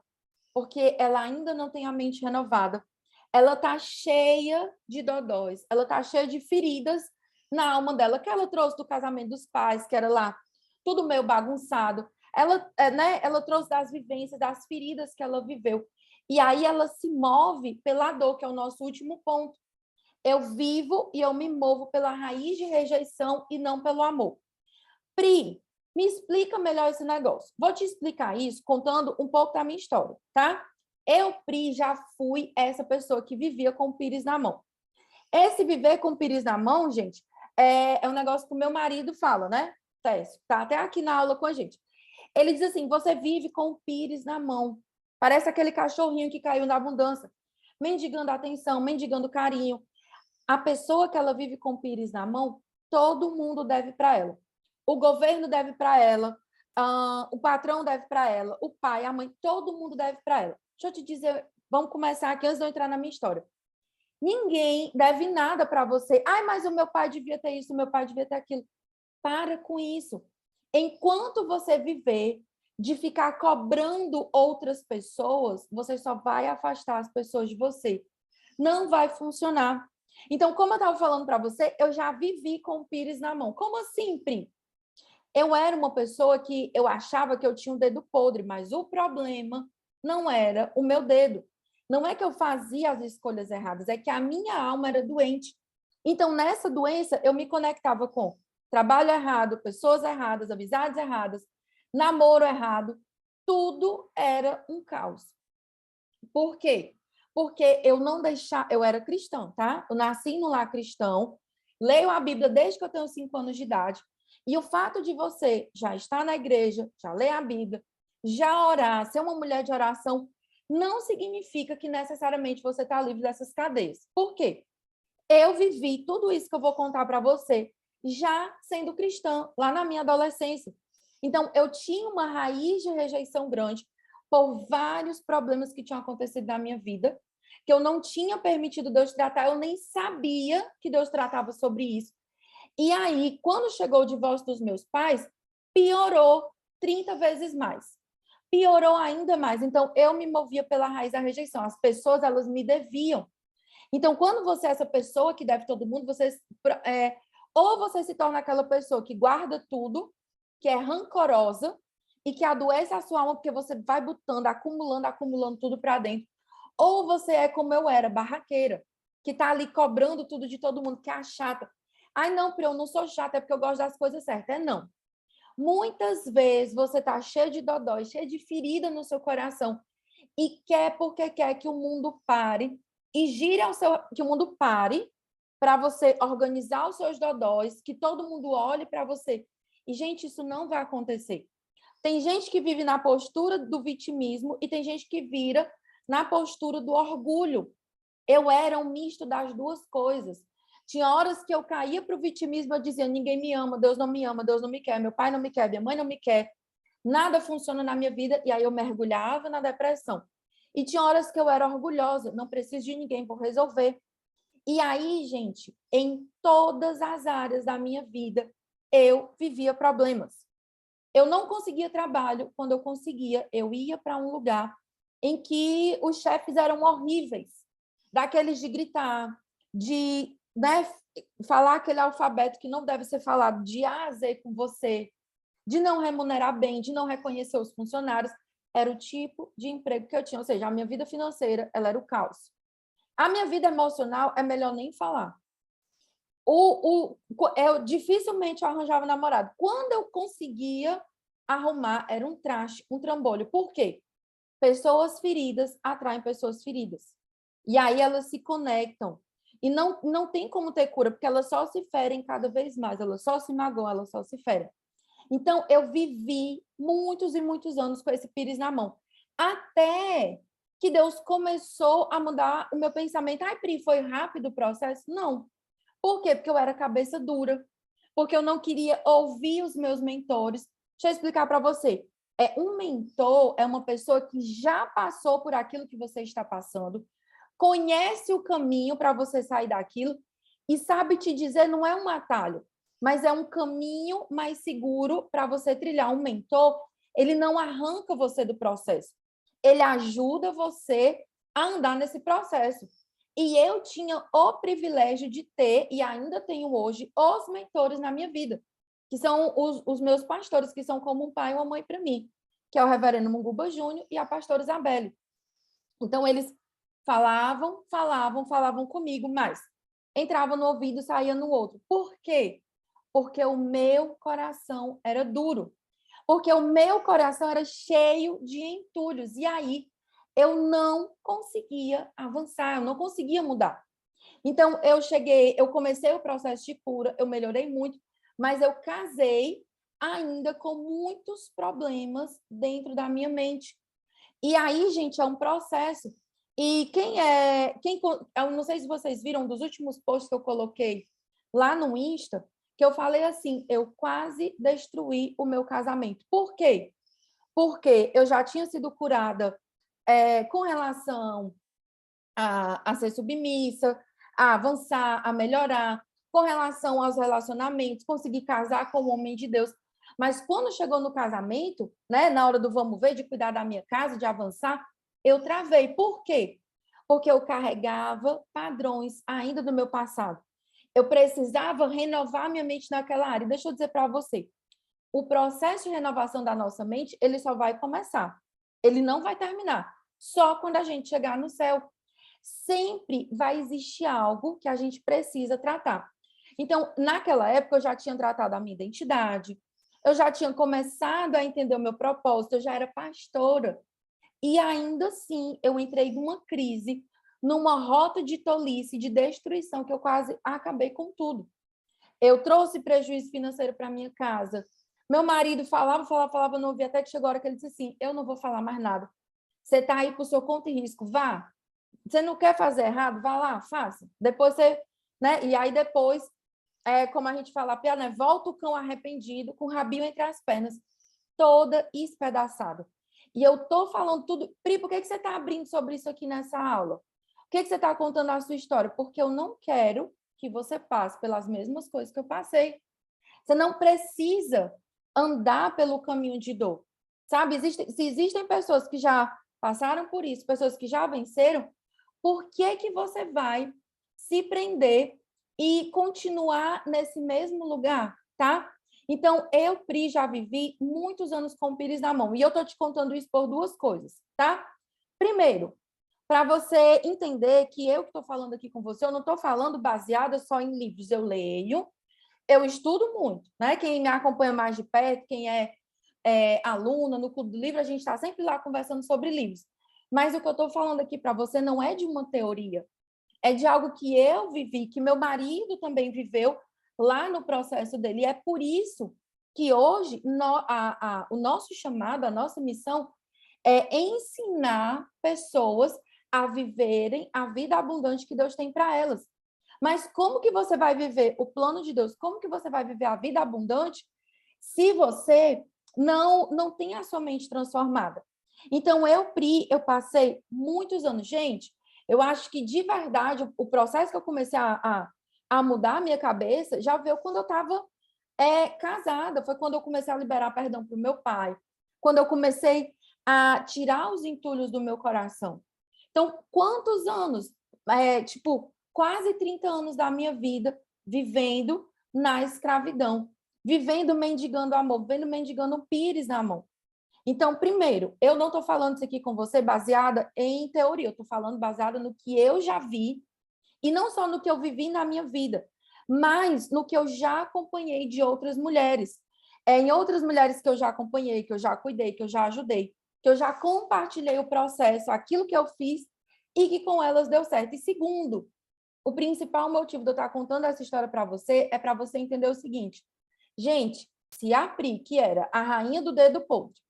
Porque ela ainda não tem a mente renovada. Ela tá cheia de dodóis, ela tá cheia de feridas na alma dela, que ela trouxe do casamento dos pais, que era lá tudo meio bagunçado. Ela trouxe das vivências, das feridas que ela viveu. E aí ela se move pela dor, que é o nosso último ponto. Eu vivo e eu me movo pela raiz de rejeição e não pelo amor. Pri, me explica melhor esse negócio. Vou te explicar isso contando um pouco da minha história, tá? Eu, Pri, já fui essa pessoa que vivia com o pires na mão. Esse viver com o pires na mão, gente, é um negócio que o meu marido fala, né? Técio, tá até aqui na aula com a gente. Ele diz assim, você vive com o pires na mão. Parece aquele cachorrinho que caiu na abundância, mendigando atenção, mendigando carinho. A pessoa que ela vive com o pires na mão, todo mundo deve para ela. O governo deve para ela, o patrão deve para ela, o pai, a mãe, todo mundo deve para ela. Deixa eu te dizer, vamos começar aqui antes de eu entrar na minha história. Ninguém deve nada para você. Ai, mas o meu pai devia ter isso, o meu pai devia ter aquilo. Para com isso. Enquanto você viver de ficar cobrando outras pessoas, você só vai afastar as pessoas de você. Não vai funcionar. Então, como eu estava falando para você, eu já vivi com o pires na mão. Como assim, Pri? Eu era uma pessoa que eu achava que eu tinha um dedo podre, mas o problema não era o meu dedo. Não é que eu fazia as escolhas erradas, é que a minha alma era doente. Então, nessa doença, eu me conectava com trabalho errado, pessoas erradas, amizades erradas, namoro errado. Tudo era um caos. Por quê? Porque eu não deixava... Eu era cristã, tá? Eu nasci no lar cristão, leio a Bíblia desde que eu tenho 5 anos de idade. E o fato de você já estar na igreja, já ler a Bíblia, já orar, ser uma mulher de oração, não significa que necessariamente você está livre dessas cadeias. Por quê? Eu vivi tudo isso que eu vou contar para você já sendo cristã, lá na minha adolescência. Então, eu tinha uma raiz de rejeição grande por vários problemas que tinham acontecido na minha vida, que eu não tinha permitido Deus tratar, eu nem sabia que Deus tratava sobre isso. E aí, quando chegou o divórcio dos meus pais, piorou 30 vezes mais. Piorou ainda mais. Então, eu me movia pela raiz da rejeição. As pessoas, elas me deviam. Então, quando você é essa pessoa que deve todo mundo, ou você se torna aquela pessoa que guarda tudo, que é rancorosa e que adoece a sua alma porque você vai botando, acumulando, acumulando tudo para dentro. Ou você é como eu era, barraqueira, que está ali cobrando tudo de todo mundo, que é a chata. Ai, não, Pri, eu não sou chata, é porque eu gosto das coisas certas. É não. Muitas vezes você está cheio de dodói, cheio de ferida no seu coração e quer porque quer que o mundo pare e gire ao seu, que o mundo pare para você organizar os seus dodóis, que todo mundo olhe para você. E, gente, isso não vai acontecer. Tem gente que vive na postura do vitimismo e tem gente que vira na postura do orgulho. Eu era um misto das duas coisas. Tinha horas que eu caía para o vitimismo, eu dizia, ninguém me ama, Deus não me ama, Deus não me quer, meu pai não me quer, minha mãe não me quer, nada funciona na minha vida, e aí eu mergulhava na depressão. E tinha horas que eu era orgulhosa, não preciso de ninguém, vou resolver. E aí, gente, em todas as áreas da minha vida, eu vivia problemas. Eu não conseguia trabalho, quando eu conseguia, eu ia para um lugar em que os chefes eram horríveis, daqueles de gritar, de, né, falar aquele alfabeto que não deve ser falado de A a Z com você, de não remunerar bem, de não reconhecer os funcionários. Era o tipo de emprego que eu tinha, ou seja, a minha vida financeira, ela era o caos. A minha vida emocional é melhor nem falar. Eu dificilmente arranjava namorado. Quando eu conseguia arrumar, era um traste, um trambolho. Por quê? Pessoas feridas atraem pessoas feridas. E aí elas se conectam. E não tem como ter cura, porque elas só se ferem cada vez mais, elas só se magoam, elas só se ferem. Então, eu vivi muitos e muitos anos com esse pires na mão. Até que Deus começou a mudar o meu pensamento. Ai, Pri, foi rápido o processo? Não. Por quê? Porque eu era cabeça dura. Porque eu não queria ouvir os meus mentores. Deixa eu explicar para você. Um mentor é uma pessoa que já passou por aquilo que você está passando, conhece o caminho para você sair daquilo e sabe te dizer, não é um atalho, mas é um caminho mais seguro para você trilhar. Um mentor, ele não arranca você do processo. Ele ajuda você a andar nesse processo. E eu tinha o privilégio de ter, e ainda tenho hoje, os mentores na minha vida, que são os meus pastores, que são como um pai e uma mãe para mim, que é o reverendo Munguba Júnior e a pastora Isabelle. Então, eles falavam comigo, mas entrava no ouvido e saía no outro. Por quê? Porque o meu coração era duro. Porque o meu coração era cheio de entulhos. E aí, eu não conseguia avançar, eu não conseguia mudar. Então, eu comecei o processo de cura, eu melhorei muito, mas eu casei ainda com muitos problemas dentro da minha mente. E aí, gente, é um processo. E eu não sei se vocês viram dos últimos posts que eu coloquei lá no Insta, que eu falei assim, eu quase destruí o meu casamento. Por quê? Porque eu já tinha sido curada com relação a ser submissa, a avançar, a melhorar, com relação aos relacionamentos, conseguir casar com o homem de Deus. Mas quando chegou no casamento, né, na hora do vamos ver, de cuidar da minha casa, de avançar, eu travei. Por quê? Porque eu carregava padrões ainda do meu passado. Eu precisava renovar minha mente naquela área. Deixa eu dizer para você, o processo de renovação da nossa mente, ele só vai começar. Ele não vai terminar. Só quando a gente chegar no céu. Sempre vai existir algo que a gente precisa tratar. Então, naquela época, eu já tinha tratado a minha identidade, eu já tinha começado a entender o meu propósito, eu já era pastora. E ainda assim, eu entrei numa crise, numa rota de tolice, de destruição, que eu quase acabei com tudo. Eu trouxe prejuízo financeiro para minha casa. Meu marido falava, não ouvia, até que chegou a hora que ele disse assim, eu não vou falar mais nada. Você está aí por seu conta e risco, vá. Você não quer fazer errado? Vá lá, faça. Depois você, né? E aí depois como a gente fala, a piada, né? Volta o cão arrependido, com o rabinho entre as pernas, toda espedaçada. E eu tô falando tudo. Pri, por que você está abrindo sobre isso aqui nessa aula? Por que você está contando a sua história? Porque eu não quero que você passe pelas mesmas coisas que eu passei. Você não precisa andar pelo caminho de dor. Sabe? Se existem pessoas que já passaram por isso, pessoas que já venceram, por que que você vai se prender e continuar nesse mesmo lugar, tá? Então, eu, Pri, já vivi muitos anos com o pires na mão. E eu tô te contando isso por duas coisas, tá? Primeiro, para você entender que eu que estou falando aqui com você, eu não estou falando baseada só em livros. Eu leio, eu estudo muito, né? Quem me acompanha mais de perto, quem é aluna no Clube do Livro, a gente está sempre lá conversando sobre livros. Mas o que eu estou falando aqui para você não é de uma teoria, é de algo que eu vivi, que meu marido também viveu lá no processo dele. E é por isso que hoje o nosso chamado, a nossa missão é ensinar pessoas a viverem a vida abundante que Deus tem para elas. Mas como que você vai viver o plano de Deus? Como que você vai viver a vida abundante se você não tem a sua mente transformada? Então, Pri, eu passei muitos anos. Gente, eu acho que, de verdade, o processo que eu comecei a mudar a minha cabeça já veio quando eu estava casada. Foi quando eu comecei a liberar perdão para o meu pai. Quando eu comecei a tirar os entulhos do meu coração. Então, quantos anos? Quase 30 anos da minha vida vivendo na escravidão, vivendo mendigando amor, vivendo mendigando um pires na mão. Então, primeiro, eu não estou falando isso aqui com você baseada em teoria, eu estou falando baseada no que eu já vi, e não só no que eu vivi na minha vida, mas no que eu já acompanhei de outras mulheres. Em outras mulheres que eu já acompanhei, que eu já cuidei, que eu já ajudei, que eu já compartilhei o processo, aquilo que eu fiz, e que com elas deu certo. E segundo, o principal motivo de eu estar contando essa história para você é para você entender o seguinte. Gente, se a Pri, que era a rainha do dedo podre,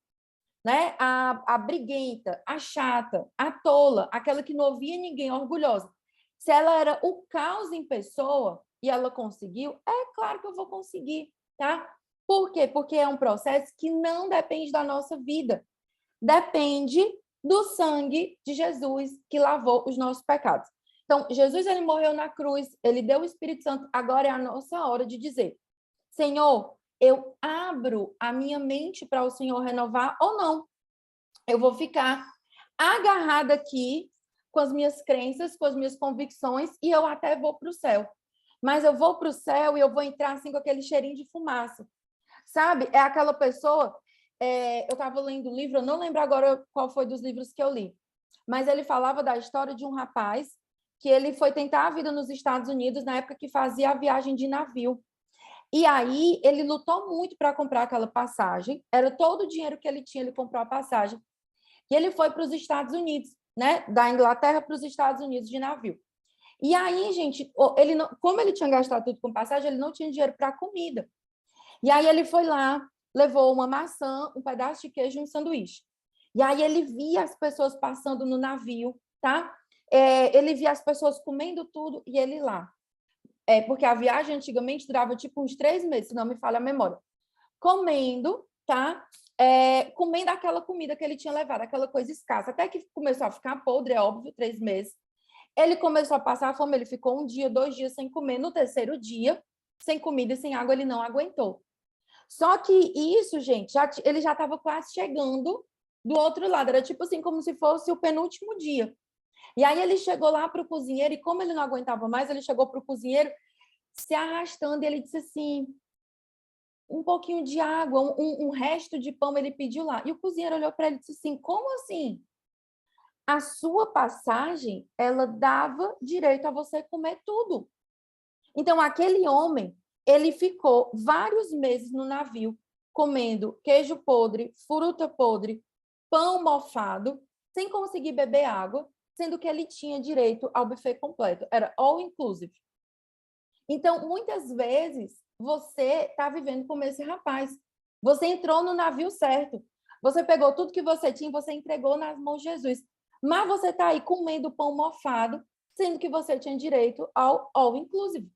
né? A briguenta, a chata, a tola, aquela que não ouvia ninguém, orgulhosa. Se ela era o caos em pessoa e ela conseguiu, é claro que eu vou conseguir, tá? Por quê? Porque é um processo que não depende da nossa vida. Depende do sangue de Jesus que lavou os nossos pecados. Então, Jesus, ele morreu na cruz, ele deu o Espírito Santo, agora é a nossa hora de dizer, Senhor, eu abro a minha mente para o Senhor renovar ou não. Eu vou ficar agarrada aqui com as minhas crenças, com as minhas convicções, e eu até vou para o céu. Mas eu vou para o céu e eu vou entrar assim com aquele cheirinho de fumaça. Sabe? É aquela pessoa... eu estava lendo um livro, eu não lembro agora qual foi dos livros que eu li, mas ele falava da história de um rapaz que ele foi tentar a vida nos Estados Unidos na época que fazia a viagem de navio. E aí ele lutou muito para comprar aquela passagem, era todo o dinheiro que ele tinha, ele comprou a passagem. E ele foi para os Estados Unidos, né? Da Inglaterra para os Estados Unidos de navio. E aí, gente, ele não, como ele tinha gastado tudo com passagem, ele não tinha dinheiro para comida. E aí ele foi lá, levou uma maçã, um pedaço de queijo e um sanduíche. E aí ele via as pessoas passando no navio, tá? Ele via as pessoas comendo tudo e ele lá. Porque a viagem antigamente durava tipo uns 3 meses, se não me falha a memória. Comendo, tá? Comendo aquela comida que ele tinha levado, aquela coisa escassa, até que começou a ficar podre, é óbvio, 3 meses. Ele começou a passar fome, ele ficou 1 dia, 2 dias sem comer. No terceiro dia, sem comida e sem água, ele não aguentou. Só que isso, gente, ele já estava quase chegando do outro lado. Era tipo assim, como se fosse o penúltimo dia. E aí ele chegou lá para o cozinheiro, e como ele não aguentava mais, ele chegou para o cozinheiro se arrastando, e ele disse assim, um pouquinho de água, um resto de pão ele pediu lá. E o cozinheiro olhou para ele e disse assim, como assim? A sua passagem, ela dava direito a você comer tudo. Então, aquele homem, ele ficou vários meses no navio, comendo queijo podre, fruta podre, pão mofado, sem conseguir beber água, sendo que ele tinha direito ao buffet completo. Era all inclusive. Então, muitas vezes, você está vivendo como esse rapaz. Você entrou no navio certo. Você pegou tudo que você tinha e você entregou nas mãos de Jesus. Mas você está aí comendo pão mofado, sendo que você tinha direito ao all inclusive.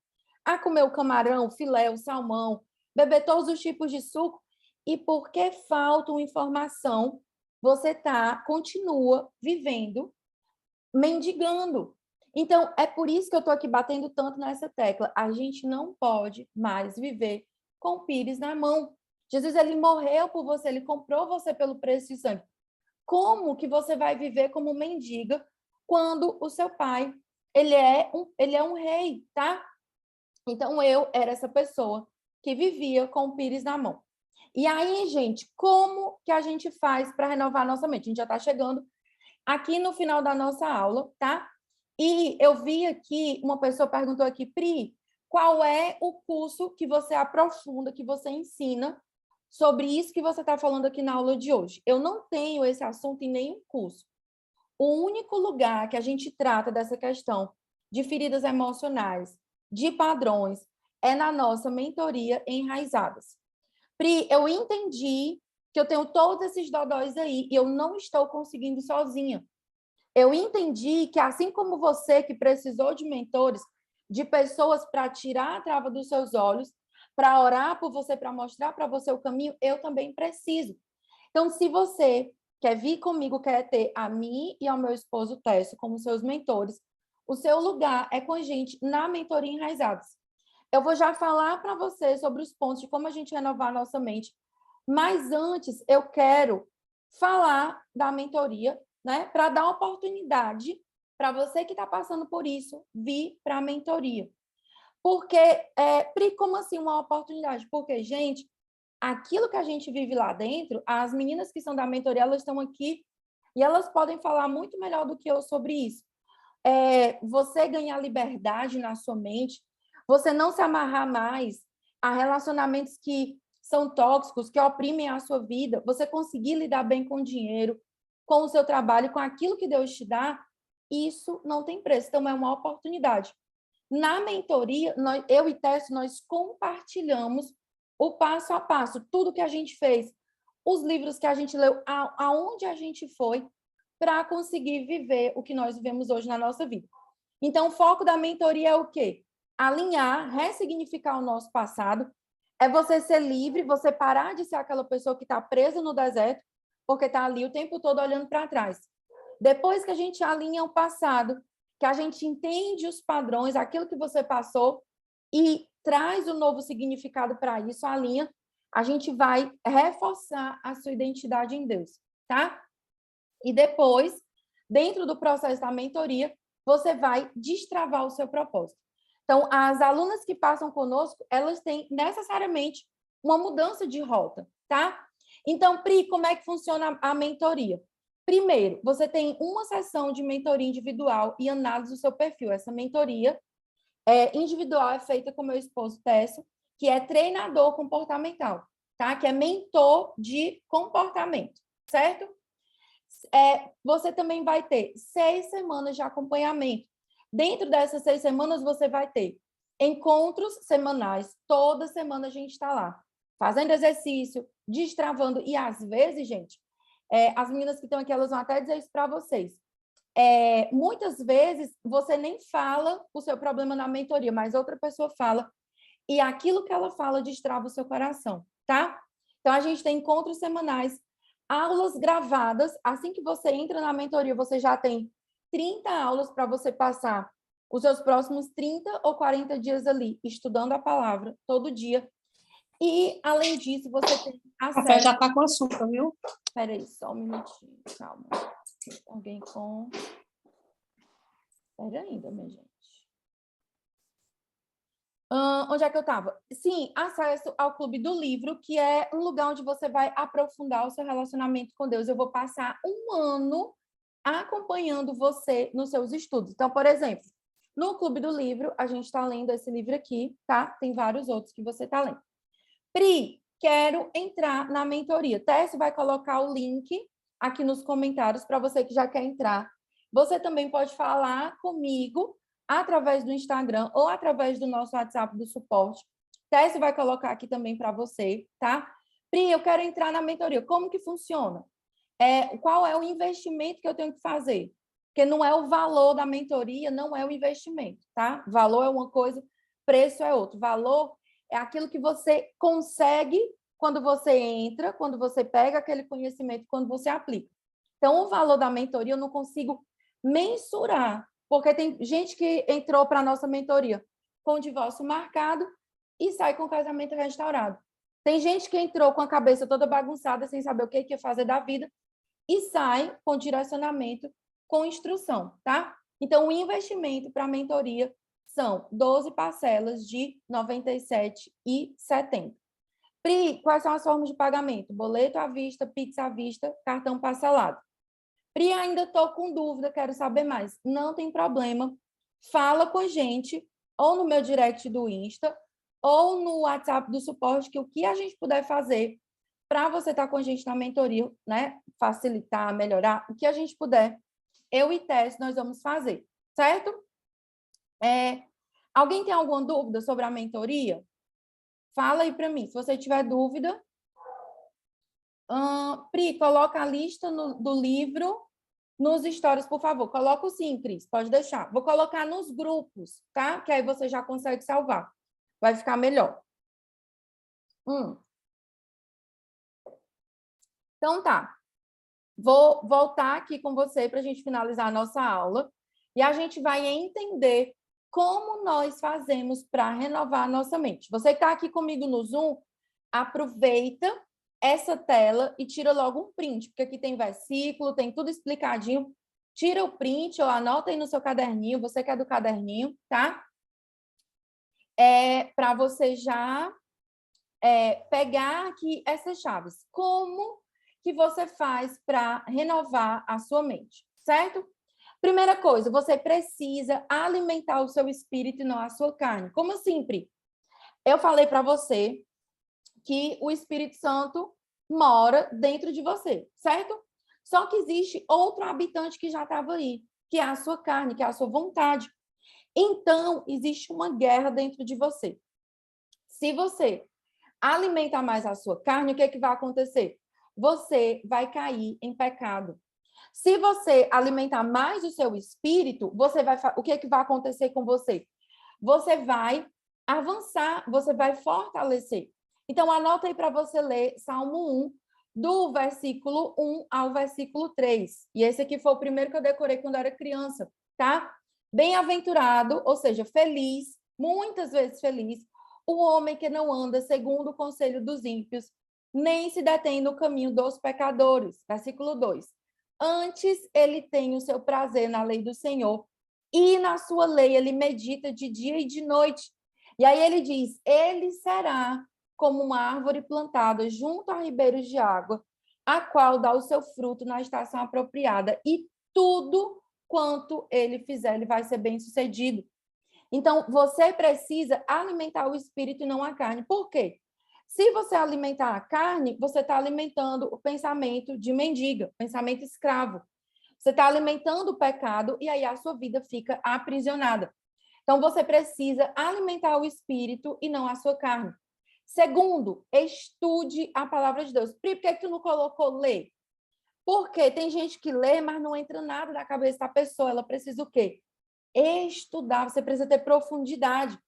a comer o camarão, o filé, o salmão, beber todos os tipos de suco, e porque falta uma informação, você continua vivendo, mendigando. Então, é por isso que eu estou aqui batendo tanto nessa tecla. A gente não pode mais viver com o pires na mão. Jesus, ele morreu por você, ele comprou você pelo preço de sangue. Como que você vai viver como mendiga quando o seu pai, ele é um rei, tá? Então, eu era essa pessoa que vivia com o pires na mão. E aí, gente, como que a gente faz para renovar a nossa mente? A gente já está chegando aqui no final da nossa aula, tá? E eu vi aqui, uma pessoa perguntou aqui, Pri, qual é o curso que você aprofunda, que você ensina sobre isso que você está falando aqui na aula de hoje? Eu não tenho esse assunto em nenhum curso. O único lugar que a gente trata dessa questão de feridas emocionais, de padrões, é na nossa mentoria Enraizadas. Pri, eu entendi que eu tenho todos esses dodóis aí e eu não estou conseguindo sozinha. Eu entendi que, assim como você que precisou de mentores, de pessoas para tirar a trava dos seus olhos, para orar por você, para mostrar para você o caminho, eu também preciso. Então, se você quer vir comigo, quer ter a mim e ao meu esposo Técio como seus mentores, o seu lugar é com a gente na mentoria Enraizados. Eu vou já falar para você sobre os pontos de como a gente renovar a nossa mente, mas antes eu quero falar da mentoria, né, para dar oportunidade para você que está passando por isso vir para a mentoria. Porque, Pri, como assim uma oportunidade? Porque, gente, aquilo que a gente vive lá dentro, as meninas que são da mentoria, elas estão aqui e elas podem falar muito melhor do que eu sobre isso. Você ganhar liberdade na sua mente, você não se amarrar mais a relacionamentos que são tóxicos, que oprimem a sua vida, você conseguir lidar bem com o dinheiro, com o seu trabalho, com aquilo que Deus te dá, isso não tem preço. Então, é uma oportunidade. Na mentoria, eu e Tess, nós compartilhamos o passo a passo, tudo que a gente fez, os livros que a gente leu, aonde a gente foi para conseguir viver o que nós vivemos hoje na nossa vida. Então, o foco da mentoria é o quê? Alinhar, ressignificar o nosso passado, é você ser livre, você parar de ser aquela pessoa que está presa no deserto, porque está ali o tempo todo olhando para trás. Depois que a gente alinha o passado, que a gente entende os padrões, aquilo que você passou, e traz o novo significado para isso, alinha, a gente vai reforçar a sua identidade em Deus, tá? E depois, dentro do processo da mentoria, você vai destravar o seu propósito. Então, as alunas que passam conosco, elas têm necessariamente uma mudança de rota, tá? Então, Pri, como é que funciona a mentoria? Primeiro, você tem uma sessão de mentoria individual e análise do seu perfil. Essa mentoria individual é feita com meu esposo Técio, que é treinador comportamental, tá? Que é mentor de comportamento, certo? Você também vai ter 6 semanas de acompanhamento. Dentro dessas 6 semanas, você vai ter encontros semanais. Toda semana a gente está lá, fazendo exercício, destravando. E, às vezes, gente, as meninas que estão aqui, elas vão até dizer isso para vocês. Muitas vezes, você nem fala o seu problema na mentoria, mas outra pessoa fala. E aquilo que ela fala destrava o seu coração, tá? Então, a gente tem encontros semanais, aulas gravadas. Assim que você entra na mentoria, você já tem 30 aulas para você passar os seus próximos 30 ou 40 dias ali, estudando a palavra todo dia. E, além disso, você tem acesso... O café já está com açúcar, viu? Espera aí, só um minutinho, calma. Alguém com... Espera ainda, minha gente. Onde é que eu estava? Sim, acesso ao Clube do Livro, que é um lugar onde você vai aprofundar o seu relacionamento com Deus. Eu vou passar um ano acompanhando você nos seus estudos. Então, por exemplo, no Clube do Livro, a gente está lendo esse livro aqui, tá? Tem vários outros que você está lendo. Pri, quero entrar na mentoria. Técio vai colocar o link aqui nos comentários para você que já quer entrar. Você também pode falar comigo através do Instagram ou através do nosso WhatsApp do suporte. Técio vai colocar aqui também para você, tá? Pri, eu quero entrar na mentoria. Como que funciona? Qual é o investimento que eu tenho que fazer? Porque não é o valor da mentoria, não é o investimento, tá? Valor é uma coisa, preço é outro. Valor é aquilo que você consegue quando você entra, quando você pega aquele conhecimento, quando você aplica. Então, o valor da mentoria eu não consigo mensurar, porque tem gente que entrou para a nossa mentoria com o divórcio marcado e sai com o casamento restaurado. Tem gente que entrou com a cabeça toda bagunçada, sem saber o que ia fazer da vida, e sai com direcionamento, com instrução, tá? Então, o investimento para a mentoria são 12 parcelas de R$ 97,70. Pri, quais são as formas de pagamento? Boleto à vista, Pix à vista, cartão parcelado. Pri, ainda estou com dúvida, quero saber mais. Não tem problema. Fala com a gente, ou no meu direct do Insta, ou no WhatsApp do suporte, que o que a gente puder fazer para você estar com a gente na mentoria, né? Facilitar, melhorar, o que a gente puder, eu e Tess, nós vamos fazer, certo? Alguém tem alguma dúvida sobre a mentoria? Fala aí para mim. Se você tiver dúvida, Pri, coloca a lista do livro nos stories, por favor. Coloca sim, Cris, pode deixar. Vou colocar nos grupos, tá? Que aí você já consegue salvar. Vai ficar melhor. Então, tá. Vou voltar aqui com você para a gente finalizar a nossa aula. E a gente vai entender como nós fazemos para renovar a nossa mente. Você que está aqui comigo no Zoom, aproveita essa tela e tira logo um print, porque aqui tem versículo, tem tudo explicadinho. Tira o print ou anota aí no seu caderninho, você que é do caderninho, tá? Para você já pegar aqui essas chaves. Como que você faz para renovar a sua mente, certo? Primeira coisa, você precisa alimentar o seu espírito e não a sua carne. Como assim, Pri? Eu falei para você que o Espírito Santo mora dentro de você, certo? Só que existe outro habitante que já estava aí, que é a sua carne, que é a sua vontade. Então, existe uma guerra dentro de você. Se você alimentar mais a sua carne, o que é que vai acontecer? Você vai cair em pecado. Se você alimentar mais o seu espírito, o que é que vai acontecer com você? Você vai avançar, você vai fortalecer. Então, anota aí para você ler Salmo 1, do versículo 1 ao versículo 3. E esse aqui foi o primeiro que eu decorei quando eu era criança, tá? Bem-aventurado, ou seja, feliz, muitas vezes feliz, o homem que não anda segundo o conselho dos ímpios, nem se detém no caminho dos pecadores. Versículo 2. Antes ele tem o seu prazer na lei do Senhor, e na sua lei ele medita de dia e de noite. E aí ele diz, ele será como uma árvore plantada junto a ribeiros de água, a qual dá o seu fruto na estação apropriada, e tudo quanto ele fizer, ele vai ser bem-sucedido. Então, você precisa alimentar o espírito e não a carne. Por quê? Se você alimentar a carne, você está alimentando o pensamento de mendiga, pensamento escravo. Você está alimentando o pecado e aí a sua vida fica aprisionada. Então, você precisa alimentar o espírito e não a sua carne. Segundo, estude a palavra de Deus. Por que tu não colocou ler? Porque tem gente que lê, mas não entra nada na cabeça da pessoa. Ela precisa o quê? Estudar. Você precisa ter profundidade.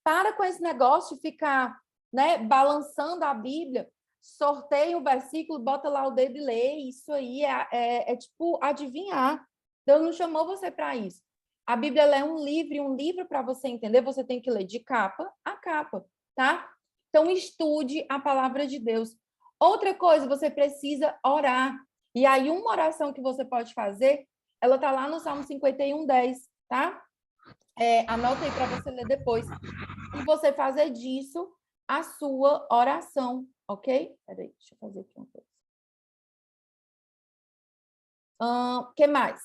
Para com esse negócio de ficar, né, balançando a Bíblia. Sorteia o versículo, bota lá o dedo e lê. Isso aí é tipo adivinhar. Deus não chamou você para isso. A Bíblia é um livro para você entender, você tem que ler de capa a capa, tá? Então, estude a palavra de Deus. Outra coisa, você precisa orar. E aí, uma oração que você pode fazer, ela está lá no Salmo 51:10, tá? Anota aí para você ler depois. E você fazer disso a sua oração, ok? Peraí, deixa eu fazer aqui uma coisa. O que mais?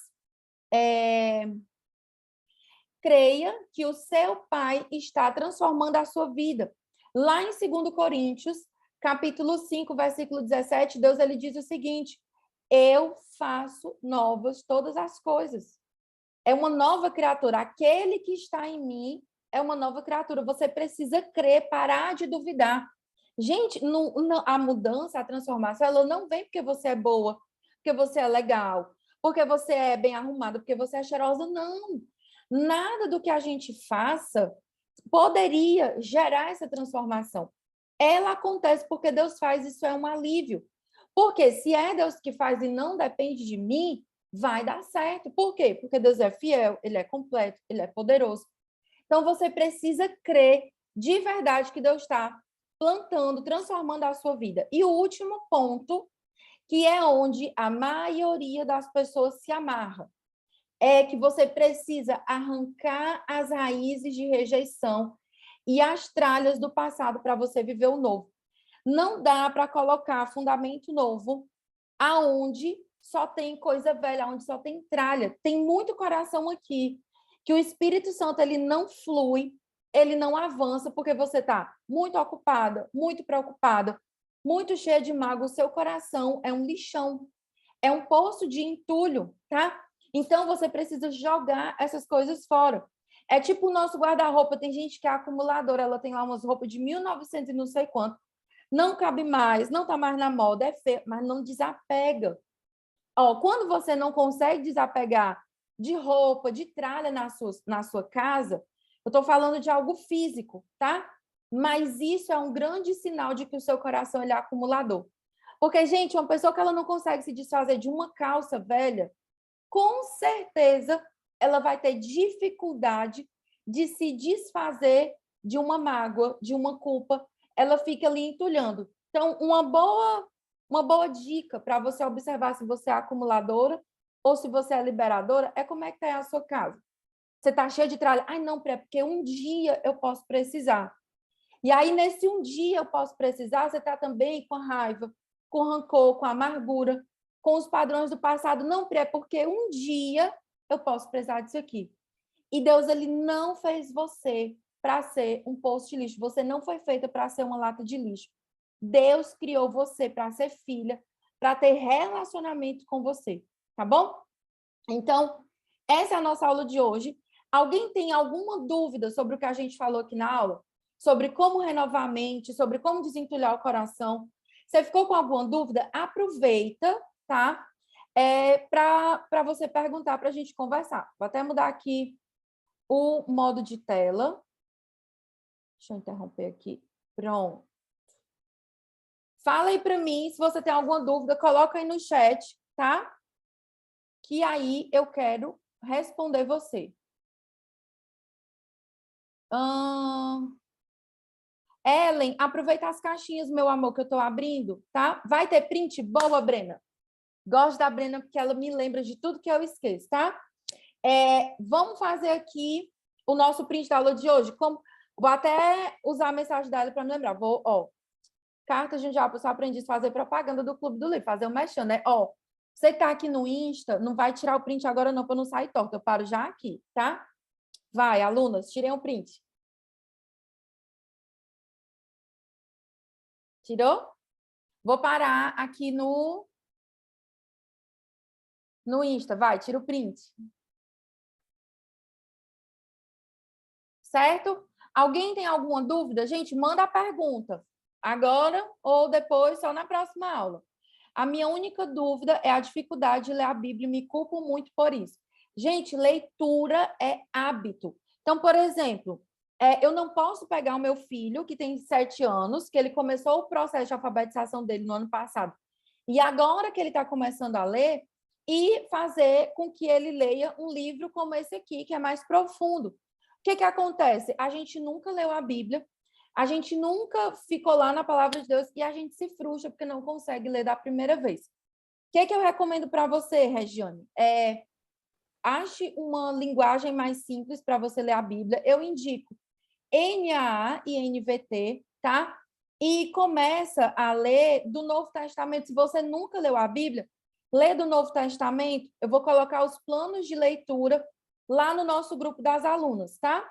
Creia que o seu Pai está transformando a sua vida. Lá em 2 Coríntios, capítulo 5, versículo 17, Deus ele diz o seguinte, eu faço novas todas as coisas. É uma nova criatura. Aquele que está em mim é uma nova criatura. Você precisa crer, parar de duvidar. Gente, a mudança, a transformação, ela não vem porque você é boa, porque você é legal, porque você é bem arrumada, porque você é cheirosa. Não. Nada do que a gente faça poderia gerar essa transformação. Ela acontece porque Deus faz, isso é um alívio. Porque se é Deus que faz e não depende de mim, vai dar certo. Por quê? Porque Deus é fiel, ele é completo, ele é poderoso. Então, você precisa crer de verdade que Deus está plantando, transformando a sua vida. E o último ponto, que é onde a maioria das pessoas se amarra, é que você precisa arrancar as raízes de rejeição e as tralhas do passado para você viver o novo. Não dá para colocar fundamento novo aonde só tem coisa velha, onde só tem tralha. Tem muito coração aqui que o Espírito Santo ele não flui, ele não avança porque você está muito ocupada, muito preocupada, muito cheia de mágoa. O seu coração é um lixão, é um poço de entulho, tá? Então você precisa jogar essas coisas fora. É tipo o nosso guarda-roupa, tem gente que é acumuladora, ela tem lá umas roupas de 1900 e não sei quanto. Não cabe mais, não está mais na moda, é feio, mas não desapega. Ó, quando você não consegue desapegar de roupa, de tralha na sua casa, eu estou falando de algo físico, tá? Mas isso é um grande sinal de que o seu coração ele é acumulador. Porque, gente, uma pessoa que ela não consegue se desfazer de uma calça velha, com certeza ela vai ter dificuldade de se desfazer de uma mágoa, de uma culpa. Ela fica ali entulhando. Então, uma boa dica para você observar se você é acumuladora ou se você é liberadora é como é que está a sua casa. Você está cheia de tralha? Ai, não, porque um dia eu posso precisar. E aí, nesse um dia eu posso precisar, você está também com a raiva, com o rancor, com a amargura, com os padrões do passado. Não, é porque um dia eu posso precisar disso aqui. E Deus, ele não fez você para ser um poço de lixo. Você não foi feita para ser uma lata de lixo. Deus criou você para ser filha, para ter relacionamento com você, tá bom? Então, essa é a nossa aula de hoje. Alguém tem alguma dúvida sobre o que a gente falou aqui na aula? Sobre como renovar a mente, sobre como desentulhar o coração? Você ficou com alguma dúvida? Aproveita, tá? Para você perguntar, para a gente conversar. Vou até mudar aqui o modo de tela. Deixa eu interromper aqui. Pronto. Fala aí para mim, se você tem alguma dúvida, coloca aí no chat, tá? Que aí eu quero responder você. Ellen, aproveita as caixinhas, meu amor, que eu estou abrindo, tá? Vai ter print? Boa, Brena. Gosto da Brena porque ela me lembra de tudo que eu esqueço, tá? Vamos fazer aqui o nosso print da aula de hoje. Vou até usar a mensagem dela para me lembrar. Carta de um Diabo, eu aprendi a fazer propaganda do Clube do Livro, fazer um mexendo, né? Você que tá aqui no Insta, não vai tirar o print agora não, para não sair torto. Eu paro já aqui, tá? Vai, alunas, tirem o print. Tirou? Vou parar aqui no Insta. Vai, tira o print. Certo? Alguém tem alguma dúvida? Gente, manda a pergunta. Agora ou depois, só na próxima aula. A minha única dúvida é a dificuldade de ler a Bíblia. Me culpo muito por isso. Gente, leitura é hábito. Então, por exemplo, eu não posso pegar o meu filho, que tem 7 anos, que ele começou o processo de alfabetização dele no ano passado, e agora que ele está começando a ler, e fazer com que ele leia um livro como esse aqui, que é mais profundo. O que acontece? A gente nunca leu a Bíblia, a gente nunca ficou lá na palavra de Deus e a gente se frustra porque não consegue ler da primeira vez. O que eu recomendo para você, Regiane? Ache uma linguagem mais simples para você ler a Bíblia. Eu indico NAA e NVT, tá? E começa a ler do Novo Testamento. Se você nunca leu a Bíblia, lê do Novo Testamento. Eu vou colocar os planos de leitura lá no nosso grupo das alunas, tá?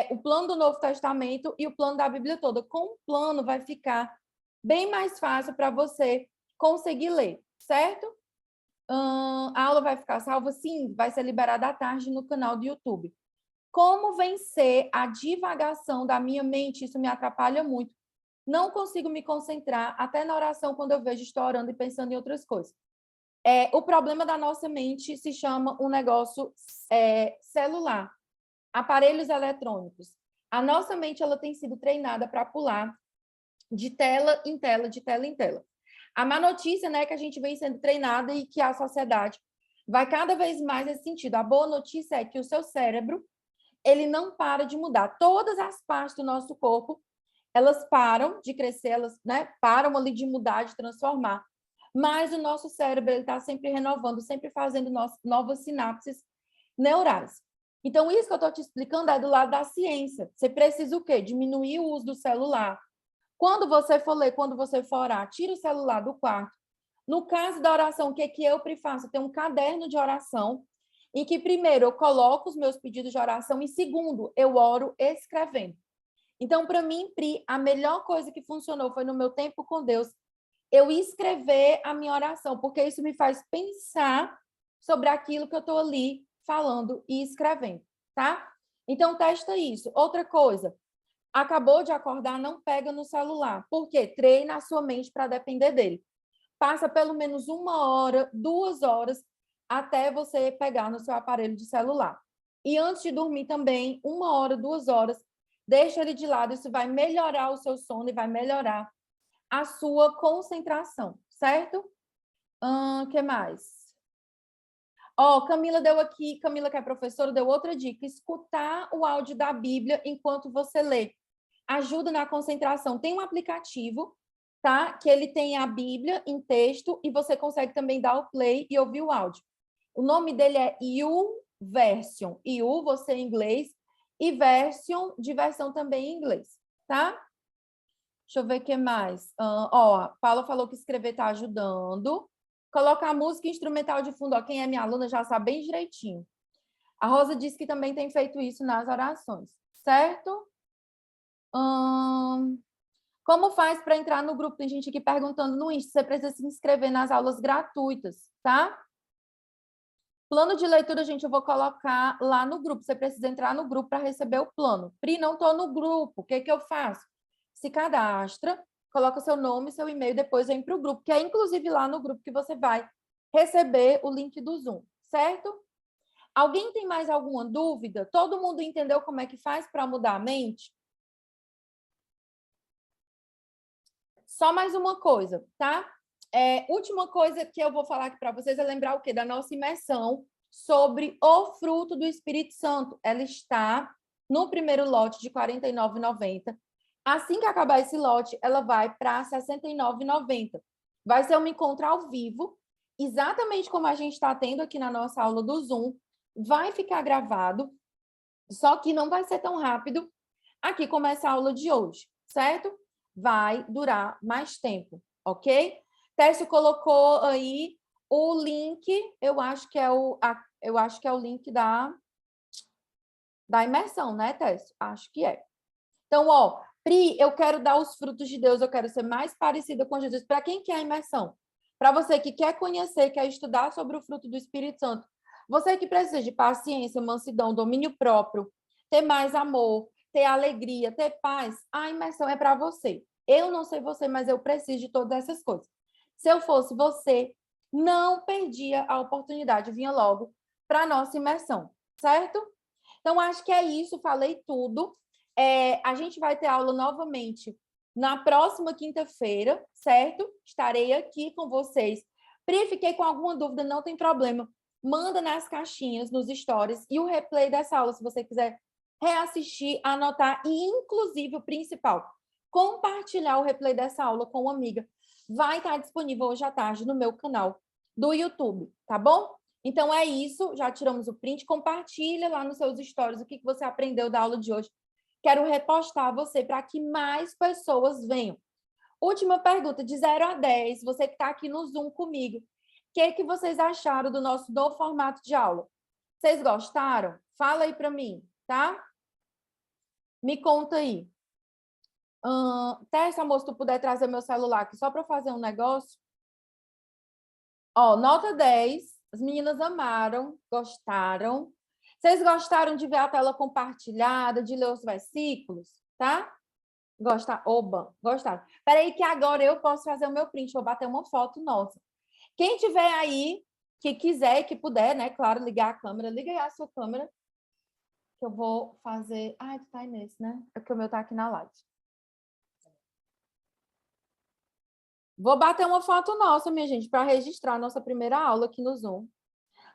O plano do Novo Testamento e o plano da Bíblia toda. Com o plano vai ficar bem mais fácil para você conseguir ler, certo? A aula vai ficar salva? Sim, vai ser liberada à tarde no canal do YouTube. Como vencer a divagação da minha mente? Isso me atrapalha muito. Não consigo me concentrar, até na oração, quando eu vejo estou orando e pensando em outras coisas. O problema da nossa mente se chama um negócio celular, aparelhos eletrônicos. A nossa mente ela tem sido treinada para pular de tela em tela, de tela em tela. A má notícia, né, é que a gente vem sendo treinada e que a sociedade vai cada vez mais nesse sentido. A boa notícia é que o seu cérebro, ele não para de mudar. Todas as partes do nosso corpo, elas param de crescer, elas, né, param ali de mudar, de transformar. Mas o nosso cérebro está sempre renovando, sempre fazendo novas sinapses neurais. Então, isso que eu estou te explicando é do lado da ciência. Você precisa o quê? Diminuir o uso do celular. Quando você for ler, quando você for orar, tira o celular do quarto. No caso da oração, o que é que eu faço? Eu tenho um caderno de oração, em que, primeiro, eu coloco os meus pedidos de oração e, segundo, eu oro escrevendo. Então, para mim, Pri, a melhor coisa que funcionou foi no meu tempo com Deus, eu escrever a minha oração, porque isso me faz pensar sobre aquilo que eu estou ali falando e escrevendo, tá? Então, testa isso. Outra coisa, acabou de acordar, não pega no celular. Por quê? Treina a sua mente para depender dele. Passa pelo menos 1 hora, 2 horas, até você pegar no seu aparelho de celular. E antes de dormir também, 1 hora, 2 horas, deixa ele de lado. Isso vai melhorar o seu sono e vai melhorar a sua concentração, certo? Que mais? Camila deu aqui, Camila que é professora, deu outra dica. Escutar o áudio da Bíblia enquanto você lê. Ajuda na concentração. Tem um aplicativo, tá? Que ele tem a Bíblia em texto e você consegue também dar o play e ouvir o áudio. O nome dele é YouVersion. You, você em inglês, e Version, de versão também em inglês, tá? Deixa eu ver o que mais. Paula falou que escrever está ajudando. Colocar música instrumental de fundo. Quem é minha aluna já sabe bem direitinho. A Rosa disse que também tem feito isso nas orações, certo? Como faz para entrar no grupo? Tem gente aqui perguntando no Insta. Você precisa se inscrever nas aulas gratuitas, tá? Plano de leitura, gente, eu vou colocar lá no grupo. Você precisa entrar no grupo para receber o plano. Pri, não estou no grupo. O que eu faço? Se cadastra, coloca seu nome, seu e-mail, depois vem para o grupo, que é inclusive lá no grupo que você vai receber o link do Zoom, certo? Alguém tem mais alguma dúvida? Todo mundo entendeu como é que faz para mudar a mente? Só mais uma coisa, tá? Última coisa que eu vou falar aqui para vocês é lembrar o quê? Da nossa imersão sobre o fruto do Espírito Santo. Ela está no primeiro lote de R$ 49,90. Assim que acabar esse lote, ela vai para R$ 69,90. Vai ser um encontro ao vivo, exatamente como a gente está tendo aqui na nossa aula do Zoom. Vai ficar gravado, só que não vai ser tão rápido aqui como essa aula de hoje, certo? Vai durar mais tempo, ok? Técio colocou aí o link, eu acho que é o link da imersão, né, Técio? Acho que é. Então, Pri, eu quero dar os frutos de Deus, eu quero ser mais parecida com Jesus. Para quem quer a imersão? Para você que quer conhecer, quer estudar sobre o fruto do Espírito Santo. Você que precisa de paciência, mansidão, domínio próprio, ter mais amor, ter alegria, ter paz, a imersão é para você. Eu não sei você, mas eu preciso de todas essas coisas. Se eu fosse você, não perdia a oportunidade, vinha logo para a nossa imersão, certo? Então, acho que é isso, falei tudo. A gente vai ter aula novamente na próxima quinta-feira, certo? Estarei aqui com vocês. Pri, fiquei com alguma dúvida, não tem problema. Manda nas caixinhas, nos stories, e o replay dessa aula, se você quiser reassistir, anotar, e inclusive o principal, compartilhar o replay dessa aula com uma amiga. Vai estar disponível hoje à tarde no meu canal do YouTube, tá bom? Então é isso, já tiramos o print, compartilha lá nos seus stories o que você aprendeu da aula de hoje. Quero repostar você para que mais pessoas venham. Última pergunta, de 0 a 10, você que está aqui no Zoom comigo, o que vocês acharam do nosso novo formato de aula? Vocês gostaram? Fala aí para mim, tá? Me conta aí. Testa, moço, tu puder trazer meu celular aqui só para fazer um negócio. Nota 10. As meninas amaram, gostaram. Vocês gostaram de ver a tela compartilhada, de ler os versículos, tá? Gostaram. Espera aí que agora eu posso fazer o meu print, vou bater uma foto nossa. Quem tiver aí, que quiser, que puder, né? Claro, ligar a câmera, liga aí a sua câmera. que eu vou fazer... Ai, tu tá aí nesse, né? É porque o meu tá aqui na live. Vou bater uma foto nossa, minha gente, para registrar a nossa primeira aula aqui no Zoom.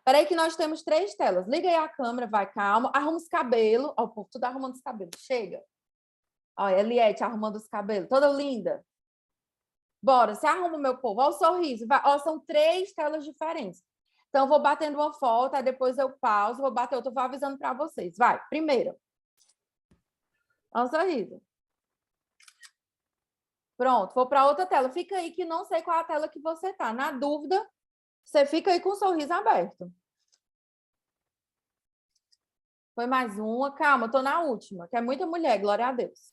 Peraí que nós temos 3 telas. Liga aí a câmera, vai, calma. Arruma os cabelos. Ó, o povo tudo arrumando os cabelos. Chega. Ó, Eliette arrumando os cabelos. Toda linda. Bora, se arruma, meu povo. Ó o sorriso. Vai. Ó, são 3 telas diferentes. Então, eu vou batendo uma foto, aí depois eu pauso, vou bater outra, vou avisando para vocês. Vai, primeiro. Ó o sorriso. Pronto, vou para outra tela. Fica aí que não sei qual é a tela que você tá. Na dúvida, você fica aí com o sorriso aberto. Foi mais uma. Calma, eu tô na última, que é muita mulher, glória a Deus.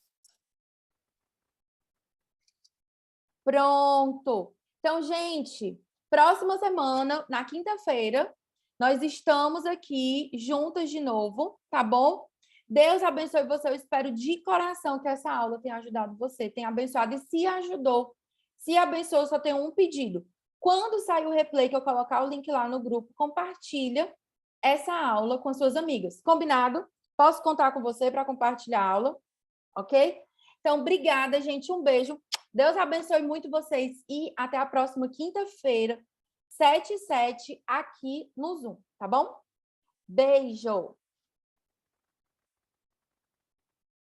Pronto. Então, gente, próxima semana, na quinta-feira, nós estamos aqui juntas de novo, tá bom? Deus abençoe você. Eu espero de coração que essa aula tenha ajudado você, tenha abençoado. E se ajudou, se abençoou, só tenho um pedido. Quando sair o replay, que eu colocar o link lá no grupo, compartilha essa aula com suas amigas. Combinado? Posso contar com você para compartilhar a aula, ok? Então, obrigada, gente. Um beijo. Deus abençoe muito vocês e até a próxima quinta-feira, 7h07, aqui no Zoom, tá bom? Beijo!